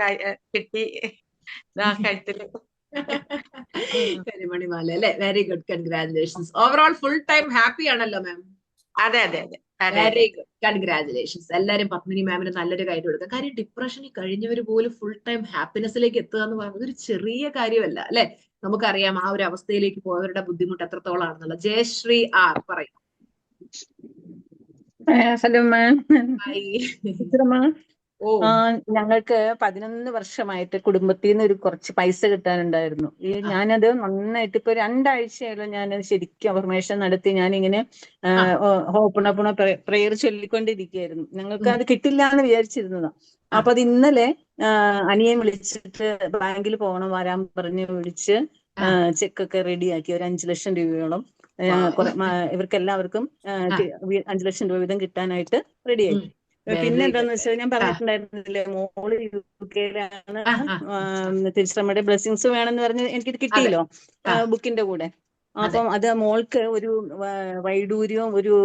കിട്ടി കഴുത്തില്. കരിമണിമാല അല്ലെ, very good, congratulations. Overall full time happy ആണല്ലോ മാം? അതെ അതെ അതെ അതെ അതെ വെരി ഗുഡ്, കൺഗ്രാറ്റുലേഷൻസ്. എല്ലാരും പത്മിനി മാമിന് നല്ലൊരു കാര്യം കൊടുക്കുക. കാര്യം ഡിപ്രഷനിൽ കഴിഞ്ഞവർ പോലും ഫുൾ ടൈം ഹാപ്പിനെസ്സിലേക്ക് എത്തുക എന്ന് പറയുന്നത് ഒരു ചെറിയ കാര്യമല്ല അല്ലെ? നമുക്കറിയാം ആ ഒരു അവസ്ഥയിലേക്ക് പോയവരുടെ ബുദ്ധിമുട്ട് എത്രത്തോളം ആണെന്നുള്ളത്. ജയശ്രീ ആർ പറയും. Hello ma'am. ഹായ്. മാം, ഓ ഞങ്ങൾക്ക് 11 വർഷമായിട്ട് കുടുംബത്തിൽ നിന്ന് ഒരു കുറച്ച് പൈസ കിട്ടാനുണ്ടായിരുന്നു. ഞാനത് നന്നായിട്ട് ഇപ്പൊ 2 ആഴ്ചയായാലും ഞാനത് ശരിക്കും അഫർമേഷൻ നടത്തി ഞാനിങ്ങനെ ഓപ്പണ പ്രെയർ ചൊല്ലിക്കൊണ്ടിരിക്കുകയായിരുന്നു. ഞങ്ങൾക്ക് അത് കിട്ടില്ല എന്ന് വിചാരിച്ചിരുന്നതാ. അപ്പൊ അത് ഇന്നലെ അനിയൻ വിളിച്ചിട്ട് ബാങ്കിൽ പോകണം വരാൻ പറഞ്ഞ് വിളിച്ച് ചെക്കൊക്കെ റെഡിയാക്കി. ഒരു 5 ലക്ഷം രൂപയോളം ഇവർക്കെല്ലാവർക്കും 5 ലക്ഷം രൂപ വീതം കിട്ടാനായിട്ട് റെഡിയാക്കി. പിന്നെ എന്താന്ന് വെച്ചാൽ ഞാൻ പറഞ്ഞിട്ടുണ്ടായിരുന്നില്ലേ, മോള് UK-യിലാണ്. തിരുശ്രമയുടെ ബ്ലെസ്സിങ്സ് വേണമെന്ന് പറഞ്ഞ് എനിക്കിത് കിട്ടിയല്ലോ ബുക്കിന്റെ കൂടെ. അപ്പം അത് മോൾക്ക് ഒരു വൈഡൂര്യവും ഒരു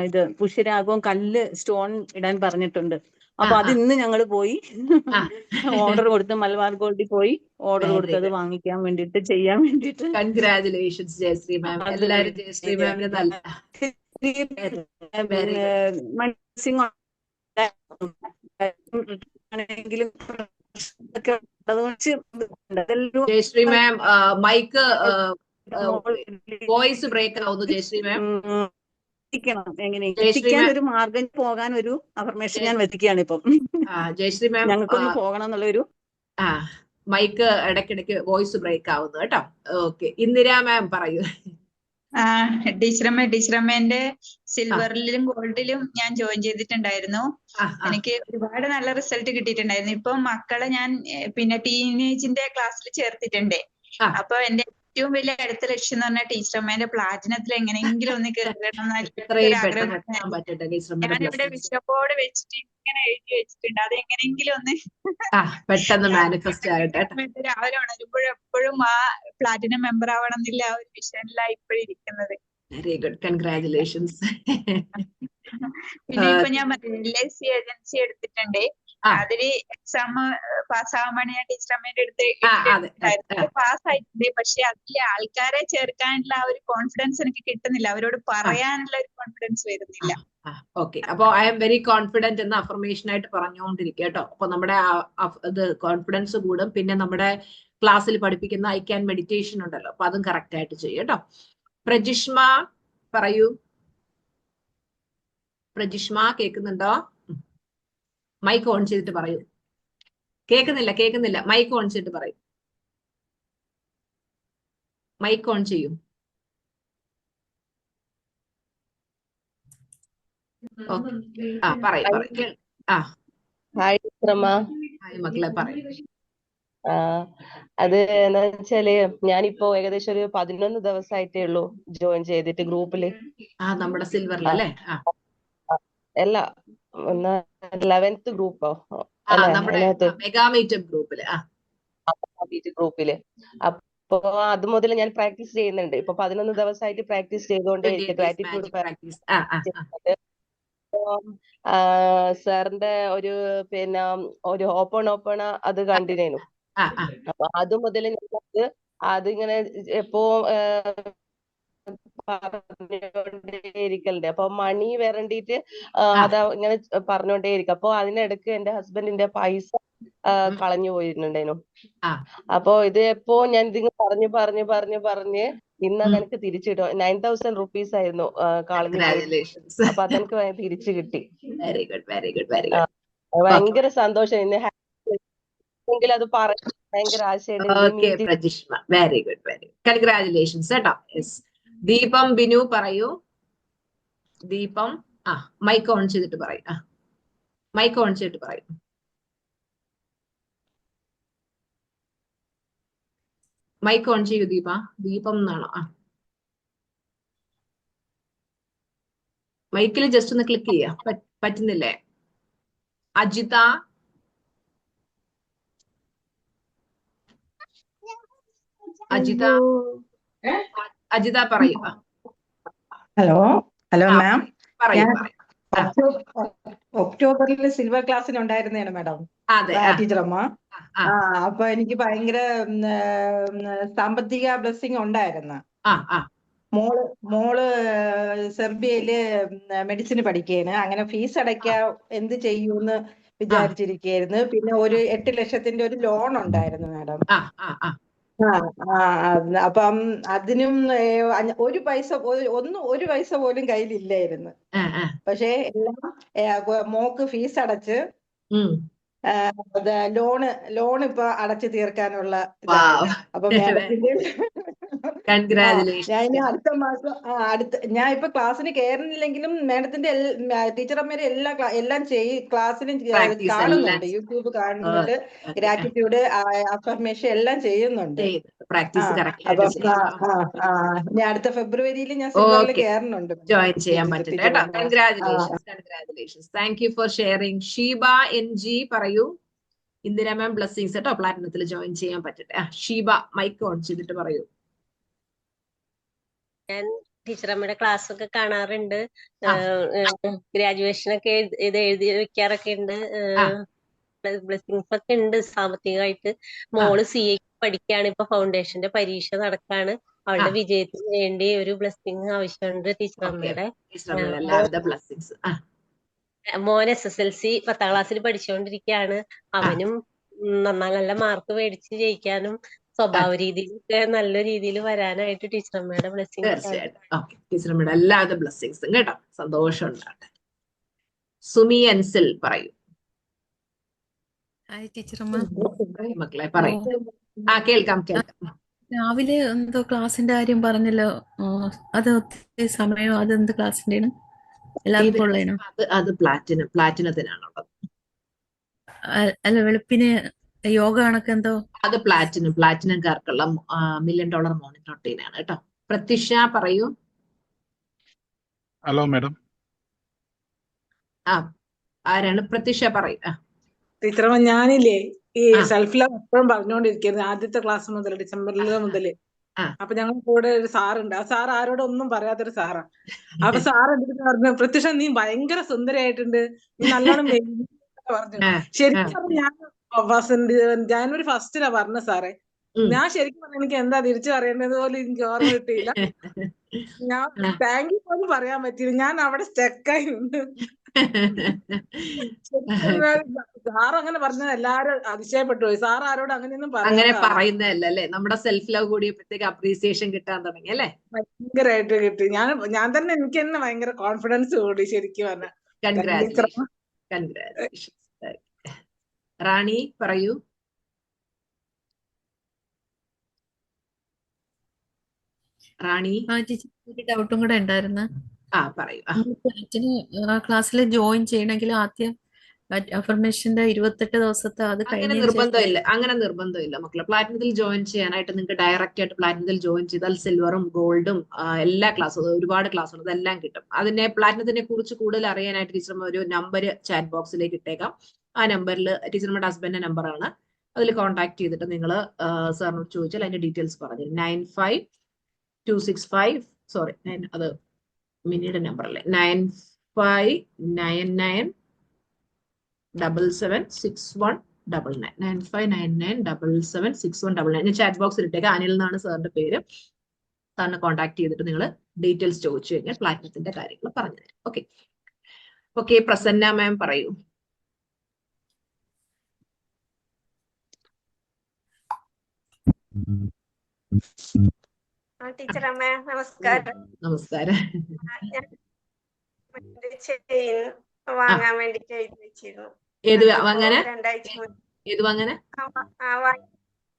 ഇത് പുഷ്യരാഗവും കല്ല് സ്റ്റോൺ ഇടാൻ പറഞ്ഞിട്ടുണ്ട്. അപ്പൊ അത് ഇന്ന് ഞങ്ങൾ പോയി ഓർഡർ കൊടുത്ത് മലബാർ ഗോൾഡിൽ പോയി ഓർഡർ കൊടുത്ത് അത് വാങ്ങിക്കാൻ വേണ്ടിട്ട് ചെയ്യാൻ വേണ്ടിട്ട്. കൺഗ്രാറ്റുലേഷൻസ് ജയശ്രീ മാം. എല്ലാരും ജയശ്രീ മാമിന് നല്ല ജയശ്രീ മാം മൈക്ക് വോയിസ് ബ്രേക്ക് ആവുന്നു ജയശ്രീ മാം. എത്തിക്കാൻ ഒരു മാർഗം പോകാൻ ഒരു അഫർമേഷൻ ഞാൻ വെത്തിക്കുകയാണ് ഇപ്പം. ജയശ്രീ മാം ഞങ്ങൾക്കൊന്ന് പോകണം എന്നുള്ളൊരു മൈക്ക് ഇടയ്ക്കിടയ്ക്ക് വോയിസ് ബ്രേക്ക് ആവുന്നു കേട്ടോ. ഓക്കെ, ഇന്ദിര മാം പറയൂ. ടീച്ചറമ്മേന്റെ സിൽവറിലും ഗോൾഡിലും ഞാൻ ജോയിൻ ചെയ്തിട്ടുണ്ടായിരുന്നു. എനിക്ക് ഒരുപാട് നല്ല റിസൾട്ട് കിട്ടിയിട്ടുണ്ടായിരുന്നു. ഇപ്പൊ മക്കളെ ഞാൻ പിന്നെ ടീനേജിന്റെ ക്ലാസ്സിൽ ചേർത്തിട്ടുണ്ട്. അപ്പൊ എന്റെ ഏറ്റവും വലിയ അടുത്ത ലക്ഷ്യം എന്ന് പറഞ്ഞാൽ ടീച്ചറമ്മേന്റെ പ്ലാറ്റിനത്തിൽ എങ്ങനെയെങ്കിലും ഒന്ന് കയറണം. ഞാനിവിടെ വിഷപ്പോട് വെച്ചിട്ട് ഇങ്ങനെ എഴുതി വെച്ചിട്ടുണ്ട്. അത് എങ്ങനെയെങ്കിലും ഒന്ന് പെട്ടെന്ന് മാനിഫെസ്റ്റ് ആകട്ടെ. രാവിലെ ഉണരുമ്പോഴും എപ്പോഴും ആ പ്ലാറ്റിനം മെമ്പർ ആവണം എന്നില്ല ആ ഒരു വിഷനിലാണ് ഇപ്പോഴും ഇരിക്കുന്നത്. Very good, congratulations. പിന്നെ ഇപ്പൊ ഞാൻ LIC ഏജൻസി എടുത്തിട്ടുണ്ട്. അതില് എക്സാം പാസ്സാവാൻ വേണ്ടി ഞാൻ ടീച്ചറമ്മേന്റെ അടുത്ത് പാസ്സായിട്ടുണ്ട്. പക്ഷെ അതിലെ ആൾക്കാരെ ചേർക്കാനുള്ള ആ ഒരു കോൺഫിഡൻസ് എനിക്ക് കിട്ടുന്നില്ല. അവരോട് പറയാനുള്ള ഒരു കോൺഫിഡൻസ് വരുന്നില്ല. ഓക്കെ, അപ്പൊ ഐ എം വെരി കോൺഫിഡന്റ് എന്ന് അഫർമേഷൻ ആയിട്ട് പറഞ്ഞുകൊണ്ടിരിക്കുക കേട്ടോ. അപ്പൊ നമ്മുടെ ഇത് കോൺഫിഡൻസ് കൂടും. പിന്നെ നമ്മുടെ ക്ലാസ്സിൽ പഠിപ്പിക്കുന്ന ഐ ക്യാൻ മെഡിറ്റേഷൻ ഉണ്ടല്ലോ, അപ്പൊ അതും കറക്റ്റ് ആയിട്ട് ചെയ്യും കേട്ടോ. പ്രജിഷ്മ പറയൂ. പ്രജിഷ്മ കേൾക്കുന്നുണ്ടോ? മൈക്ക് ഓൺ ചെയ്തിട്ട് പറയൂ. കേൾക്കുന്നില്ല. മൈക്ക് ഓൺ ചെയ്തിട്ട് പറയൂ. മൈക്ക് ഓൺ ചെയ്യൂ. പറയൂ. ഹായ് മക്കളെ പറയൂ. അത് എന്താ വെച്ചാല് ഞാനിപ്പോ ഏകദേശം ഒരു 11 ദിവസമായിട്ടേ ഉള്ളൂ ജോയിൻ ചെയ്തിട്ട് ഗ്രൂപ്പില്. നമ്മുടെ സിൽവറിലല്ലേ? അല്ല, 11th ഗ്രൂപ്പോ മെഗാമീറ്റർ ഗ്രൂപ്പില്. അപ്പൊ അത് മുതൽ ഞാൻ പ്രാക്ടീസ് ചെയ്യുന്നുണ്ട്. ഇപ്പൊ 11 ദിവസമായിട്ട് പ്രാക്ടീസ് ചെയ്തുകൊണ്ടേ ഗ്രാറ്റിറ്റ്യൂഡ് സാറിന്റെ ഒരു പിന്നെ ഒരു ഓപ്പൺ അത് കണ്ടിനു. അപ്പൊ അത് മുതൽ ഞങ്ങൾക്ക് അതിങ്ങനെ എപ്പോ പറഞ്ഞുകൊണ്ടേയിരിക്കലുണ്ട്. അപ്പൊ മണി വരണ്ടിട്ട് അതാ ഇങ്ങനെ പറഞ്ഞുകൊണ്ടേയിരിക്കും. അപ്പൊ അതിനിടക്ക് എന്റെ ഹസ്ബൻഡിന്റെ പൈസ കളഞ്ഞു പോയിരുന്നുണ്ടേനു. അപ്പൊ ഇത് എപ്പോ ഞാൻ ഇതിങ്ങനെ പറഞ്ഞ് ഇന്ന് അതെനിക്ക് തിരിച്ചു കിട്ടും. 9,000 rupees ആയിരുന്നു കളഞ്ഞു. അപ്പൊ അതെനിക്ക് തിരിച്ചു കിട്ടി. Very good, very good, very good. ഭയങ്കര സന്തോഷം. ഇന്ന് അത് പറയാൻ ഭയങ്കര ആശയമുണ്ട്. Prajishma, very good, very good, congratulations കേട്ടോ. ദീപം ബിനു പറയൂ. ദീപം മൈക്ക് ഓൺ ചെയ്തിട്ട് പറയൂ. മൈക്ക് ഓൺ ചെയ്തിട്ട് പറയൂ. മൈക്ക് ഓൺ ചെയ്യൂ ദീപം എന്നാണോ? മൈക്കിൽ ജസ്റ്റ് ഒന്ന് ക്ലിക്ക് ചെയ്യാ. പറ്റുന്നില്ലേ? അജിത പറയൂ. Hello ma'am. പറയൂ. ഒക്ടോബറിൽ സിൽവർ ക്ലാസ്സിൽ ഉണ്ടായിരുന്നേണ് മാഡം ടീച്ചറമ്മ. ആ അപ്പൊ എനിക്ക് ഭയങ്കര സാമ്പത്തിക ബ്ലെസ്സിങ് ഉണ്ടായിരുന്നു. ആ ആ മോള് സെർബിയയില് മെഡിസിന് പഠിക്കുകയാണ്. അങ്ങനെ ഫീസ് അടയ്ക്കാ എന്ത് ചെയ്യൂന്ന് വിചാരിച്ചിരിക്കുകയായിരുന്നു. പിന്നെ ഒരു 8 ലക്ഷത്തിന്റെ ഒരു ലോൺ ഉണ്ടായിരുന്നു മാഡം. ആ ആ ആ അപ്പം അതിനും ഒരു പൈസ പോലും കയ്യിലില്ലായിരുന്നു. പക്ഷെ എല്ലാം മോക്ക് ഫീസ് അടച്ച് ലോൺ ഇപ്പൊ അടച്ചു തീർക്കാനുള്ള ഇതായി. അപ്പൊ മാഡത്തിന്റെ ഞാൻ അടുത്ത മാസം ഞാൻ ഇപ്പൊ ക്ലാസ്സിന് കയറുന്നില്ലെങ്കിലും മാഡത്തിന്റെ ടീച്ചർമാരെ എല്ലാം ക്ലാസ്സിലും കാണുന്നുണ്ട്, യൂട്യൂബ് കാണുന്നുണ്ട്, ഗ്രാറ്റിറ്റ്യൂഡ് അഫർമേഷൻ എല്ലാം ചെയ്യുന്നുണ്ട്. അപ്പൊ ഞാൻ അടുത്ത ഫെബ്രുവരിയിൽ ഞാൻ സിൽവറിൽ കയറുന്നുണ്ട്. ജോയിൻ ചെയ്യാൻ പറ്റും കേട്ടോ. Congratulations. Thank you for sharing. Sheeba NG പറയൂ. ഇന്ദിര മാം ബ്ലെസ്സിങ്സ് കേട്ടോ, പ്ലാറ്റിനത്തിൽ ജോയിൻ ചെയ്യാൻ പറ്റട്ടെ. ഷീബ മൈക്ക് ഓൺ ചെയ്തിട്ട് പറയൂ. ഞാൻ ടീച്ചറമ്മയുടെ ക്ലാസ് ഒക്കെ കാണാറുണ്ട്. ഗ്രാജുവേഷൻ ഒക്കെ ഇത് എഴുതി വെക്കാറൊക്കെ ഉണ്ട്. ബ്ലെസ്സിങ്സ് ഒക്കെ ഉണ്ട് സാമ്പത്തികമായിട്ട്. മോള് CA പഠിക്കുകയാണ്. ഇപ്പൊ ഫൗണ്ടേഷന്റെ പരീക്ഷ നടക്കാണ്. അവളുടെ വിജയത്തിന് വേണ്ടി ഒരു ബ്ലെസ്സിങ് ആവശ്യമുണ്ട് ടീച്ചറമ്മയുടെ. മോൻ SSLC 10ാം ക്ലാസ്സിൽ പഠിച്ചുകൊണ്ടിരിക്കുകയാണ്. അവനും നല്ല മാർക്ക് മേടിച്ച് ജയിക്കാനും സ്വഭാവ രീതിയിലൊക്കെ നല്ല രീതിയിൽ വരാനായിട്ട് ടീച്ചറമ്മയുടെ ബ്ലെസ്സിങ്. തീർച്ചയായിട്ടും ടീച്ചറമ്മയുടെ എല്ലാവിധ ബ്ലെസ്സിങ്സും കേട്ടോ. സന്തോഷം ഉണ്ടാകട്ടെ. സുമി അൻസിൽ പറയൂ. മക്കളെ പറയൂ. കേൾക്കാം. രാവിലെ എന്തോ ക്ലാസിന്റെ കാര്യം പറഞ്ഞല്ലോ, അത് ഒത്തിരി സമയം, അതെന്ത് ക്ലാസിന്റെ എല്ലാവർക്കും ഉള്ളതാണോ? അത് പ്ലാറ്റിനത്തിനാണുള്ളത്. അല്ല, വെളുപ്പിന് യോഗ കണക്ക് എന്തോ. അത് പ്ലാറ്റിനംകാർക്കുള്ള $1 million മോർണിംഗ് റൊട്ടീനാണ് കേട്ടോ. പ്രത്യക്ഷ പറയൂ. Hello madam. ആരാണ്? പ്രത്യക്ഷ പറയൂ. ടീച്ചറമ്മ, ഞാനില്ലേ ഈ സെൽഫ് ലവ് എപ്പോഴും പറഞ്ഞുകൊണ്ടിരിക്കുന്നത് ആദ്യത്തെ ക്ലാസ് മുതൽ, ഡിസംബറിൽ മുതല്. അപ്പൊ ഞങ്ങളുടെ കൂടെ ഒരു സാറുണ്ട്. ആ സാർ ആരോടും ഒന്നും പറയാത്തൊരു സാറാ. അപ്പൊ സാർ എന്തെങ്കിലും പറഞ്ഞു, പ്രത്യക്ഷ നീ ഭയങ്കര സുന്ദരിയായിട്ടുണ്ട്, നീ നല്ലോണം പറഞ്ഞു. ശരിക്കും ഞാൻ ജാനുവരി 1 പറഞ്ഞ സാറേ. ഞാൻ ശരിക്കും പറഞ്ഞ എനിക്ക് എന്താ തിരിച്ചു പറയേണ്ടത് പോലും എനിക്ക് ഓർമ്മ കിട്ടിയില്ല. ഞാൻ താങ്ക് യു പോലും പറയാൻ പറ്റിയില്ല. ഞാൻ അവിടെ സ്റ്റക്കായി നിന്ന്. സാർ അങ്ങനെ പറഞ്ഞത് എല്ലാരും അതിശയപ്പെട്ടു പോയി. സാർ ആരോട് അങ്ങനെയൊന്നും അങ്ങനെ പറയുന്നതല്ലേ. നമ്മുടെ സെൽഫ് ലവ് കൂടിയപ്പോഴത്തേക്ക് അപ്രീസിയേഷൻ കിട്ടാൻ തുടങ്ങി അല്ലേ. ഭയങ്കരമായിട്ട് കിട്ടി. ഞാൻ തന്നെ എനിക്ക് തന്നെ ഭയങ്കര കോൺഫിഡൻസ് കൂടി ശരിക്കും പറഞ്ഞ. കൺഗ്രാജുലേഷൻസ്. റാണി പറയൂ. റാണി, ഒരു ഡൗട്ടും കൂടെ ഉണ്ടായിരുന്നു. പറയൂ. ക്ലാസ്സിൽ ജോയിൻ ചെയ്യണമെങ്കിൽ ആദ്യം അഫർമേഷന്റെ 28 ദിവസത്തെ അത് അങ്ങനെ നിർബന്ധമില്ല മക്കളെ. പ്ലാറ്റിനത്തിൽ ജോയിൻ ചെയ്യാനായിട്ട് നിങ്ങൾക്ക് ഡയറക്റ്റ് ആയിട്ട് പ്ലാറ്റിനത്തിൽ ജോയിൻ ചെയ്താൽ സിൽവറും ഗോൾഡും എല്ലാ ക്ലാസ്സും, ഒരുപാട് ക്ലാസ്സുകൾ അതെല്ലാം കിട്ടും. അതിനെ പ്ലാറ്റിനത്തിനെ കുറിച്ച് കൂടുതൽ അറിയാനായിട്ട് ടീച്ചർമാർ ഒരു നമ്പർ ചാറ്റ് ബോക്സിലേക്ക് ഇട്ടേക്കാം. ആ നമ്പറിൽ ടീച്ചർമാരുടെ ഹസ്ബൻഡിന്റെ നമ്പറാണ്. അതിൽ കോൺടാക്ട് ചെയ്തിട്ട് നിങ്ങൾ സാറിനോട് ചോദിച്ചാൽ അതിന്റെ ഡീറ്റെയിൽസ് പറഞ്ഞു. 95-265 സോറി, അത് മിനിയുടെ നമ്പർ അല്ലേ, 9599776199 9599776199. ഞാൻ ചാറ്റ് ബോക്സിൽ ഇട്ടേക്കാം. അനിൽ എന്നാണ് സാറിന്റെ പേര്. സാറിനെ കോൺടാക്ട് ചെയ്തിട്ട് നിങ്ങൾ ഡീറ്റെയിൽസ് ചോദിച്ചു കഴിഞ്ഞാൽ പ്ലാറ്റിനത്തിന്റെ കാര്യങ്ങൾ പറഞ്ഞു തരാം. ഓക്കെ. പ്രസന്ന മാം പറയൂ. ടീച്ചറമ്മേ നമസ്കാരം. നമസ്കാരം. ചെയിൻ വാങ്ങാൻ വേണ്ടി എഴുതി വെച്ചിരുന്നു. ഏത് വാങ്ങാന്? 2 ആഴ്ച മുന്നേ. ഏത് വാങ്ങാന്?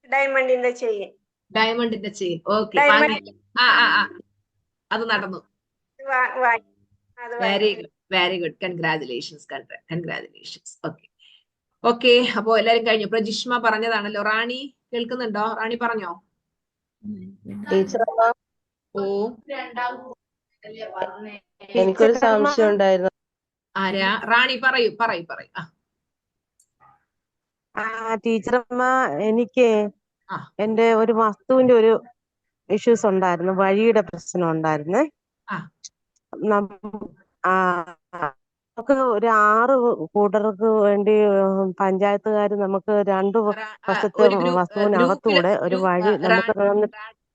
ഡയമണ്ടിന്റെ ചെയിൻ. ഡയമണ്ടിന്റെ ചെയിൻ. ഓക്കെ. അത് നടന്നു. Very good. കൺഗ്രാജുലേഷൻസ്. ഓക്കെ. അപ്പോ എല്ലാരും കഴിഞ്ഞു. പ്രജിഷ്മ പറഞ്ഞതാണല്ലോ. റാണി കേൾക്കുന്നുണ്ടോ? റാണി പറഞ്ഞോ. എനിക്കൊരു സംശയം ഉണ്ടായിരുന്നു. ആരാ? റാണി പറയൂ. ടീച്ചറമ്മ, എനിക്ക് എന്റെ ഒരു വസ്തുവിന്റെ ഒരു ഇഷ്യൂസ് ഉണ്ടായിരുന്നു, വഴിയുടെ പ്രശ്നം ഉണ്ടായിരുന്നേ. നമുക്ക് ഒരു 6 കൂട്ടർക്ക് വേണ്ടി പഞ്ചായത്തുകാർ നമുക്ക് 2 വർഷത്തെ ഒരു വസ്തുവിനകത്തൂടെ ഒരു വഴി നമുക്ക്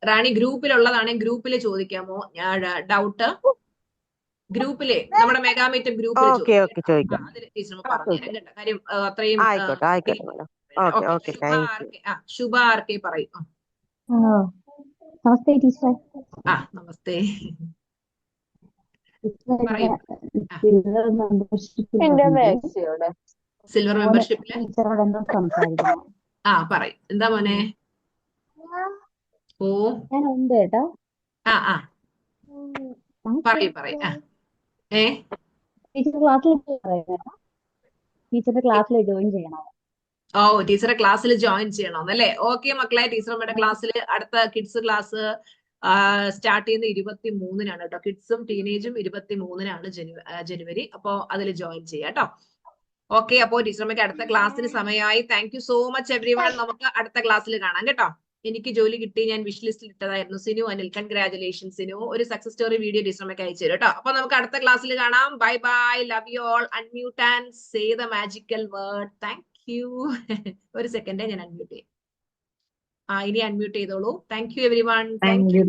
റാണി ഗ്രൂപ്പിലുള്ളതാണ്, ഗ്രൂപ്പിൽ ചോദിക്കാമോ ഡൗട്ട്? ഗ്രൂപ്പിലെ നമ്മുടെ മെഗാമീറ്റ് ഗ്രൂപ്പിൽ ചോദിക്കാം. അതിൽ ടീച്ചർ പറഞ്ഞു കാര്യം അത്രയും. ആയിക്കോട്ടെ മാഡം. ഓക്കെ ശുഭ ആർക്കെ പറയും. നമസ്തേ ടീച്ചർ. നമസ്തേ. സിൽവർ മെമ്പർഷിപ്പില് പറയും. എന്താ മോനെ? ഓ പറയും. ടീച്ചറുടെ ക്ലാസ്സിൽ ജോയിൻ ചെയ്യണം. ടീച്ചറെ ക്ലാസ്സിൽ ജോയിൻ ചെയ്യണമെന്നല്ലേ? ഓക്കെ മക്കളെ, ടീച്ചറമ്മയുടെ ക്ലാസ്സിൽ അടുത്ത കിഡ്സ് ക്ലാസ് സ്റ്റാർട്ട് ചെയ്യുന്ന 23-നാണ് കേട്ടോ. കിഡ്സും ടീനേജും 23-നാണ് ജനുവരി. അപ്പോ അതിൽ ജോയിൻ ചെയ്യാം കേട്ടോ. ഓക്കെ, അപ്പോ ടീച്ചറമ്മയ്ക്ക് അടുത്ത ക്ലാസ്സിന് സമയമായി. Thank you so much everyone. നമുക്ക് അടുത്ത ക്ലാസ്സിൽ കാണാം കേട്ടോ. എനിക്ക് ജോലി കിട്ടി, ഞാൻ വിഷ് ലിസ്റ്റിൽ ഇട്ടതായിരുന്നു. സിനു അനിൽ, കൺഗ്രാജുലേഷൻ സിനു. ഒരു സക്സസ് സ്റ്റോറി വീഡിയോ ടീച്ചറമ്മയ്ക്ക് അയച്ചു തരും കേട്ടോ. അപ്പൊ നമുക്ക് അടുത്ത ക്ലാസ്സിൽ കാണാം. Bye bye, love you all. Unmute and say the magical word. Thank you. ഒരു സെക്കൻഡ്, ഞാൻ അൺമ്യൂട്ട് ചെയ്യാം. ഇനി അൺമ്യൂട്ട് ചെയ്തോളൂ. Thank you everyone. Thank you.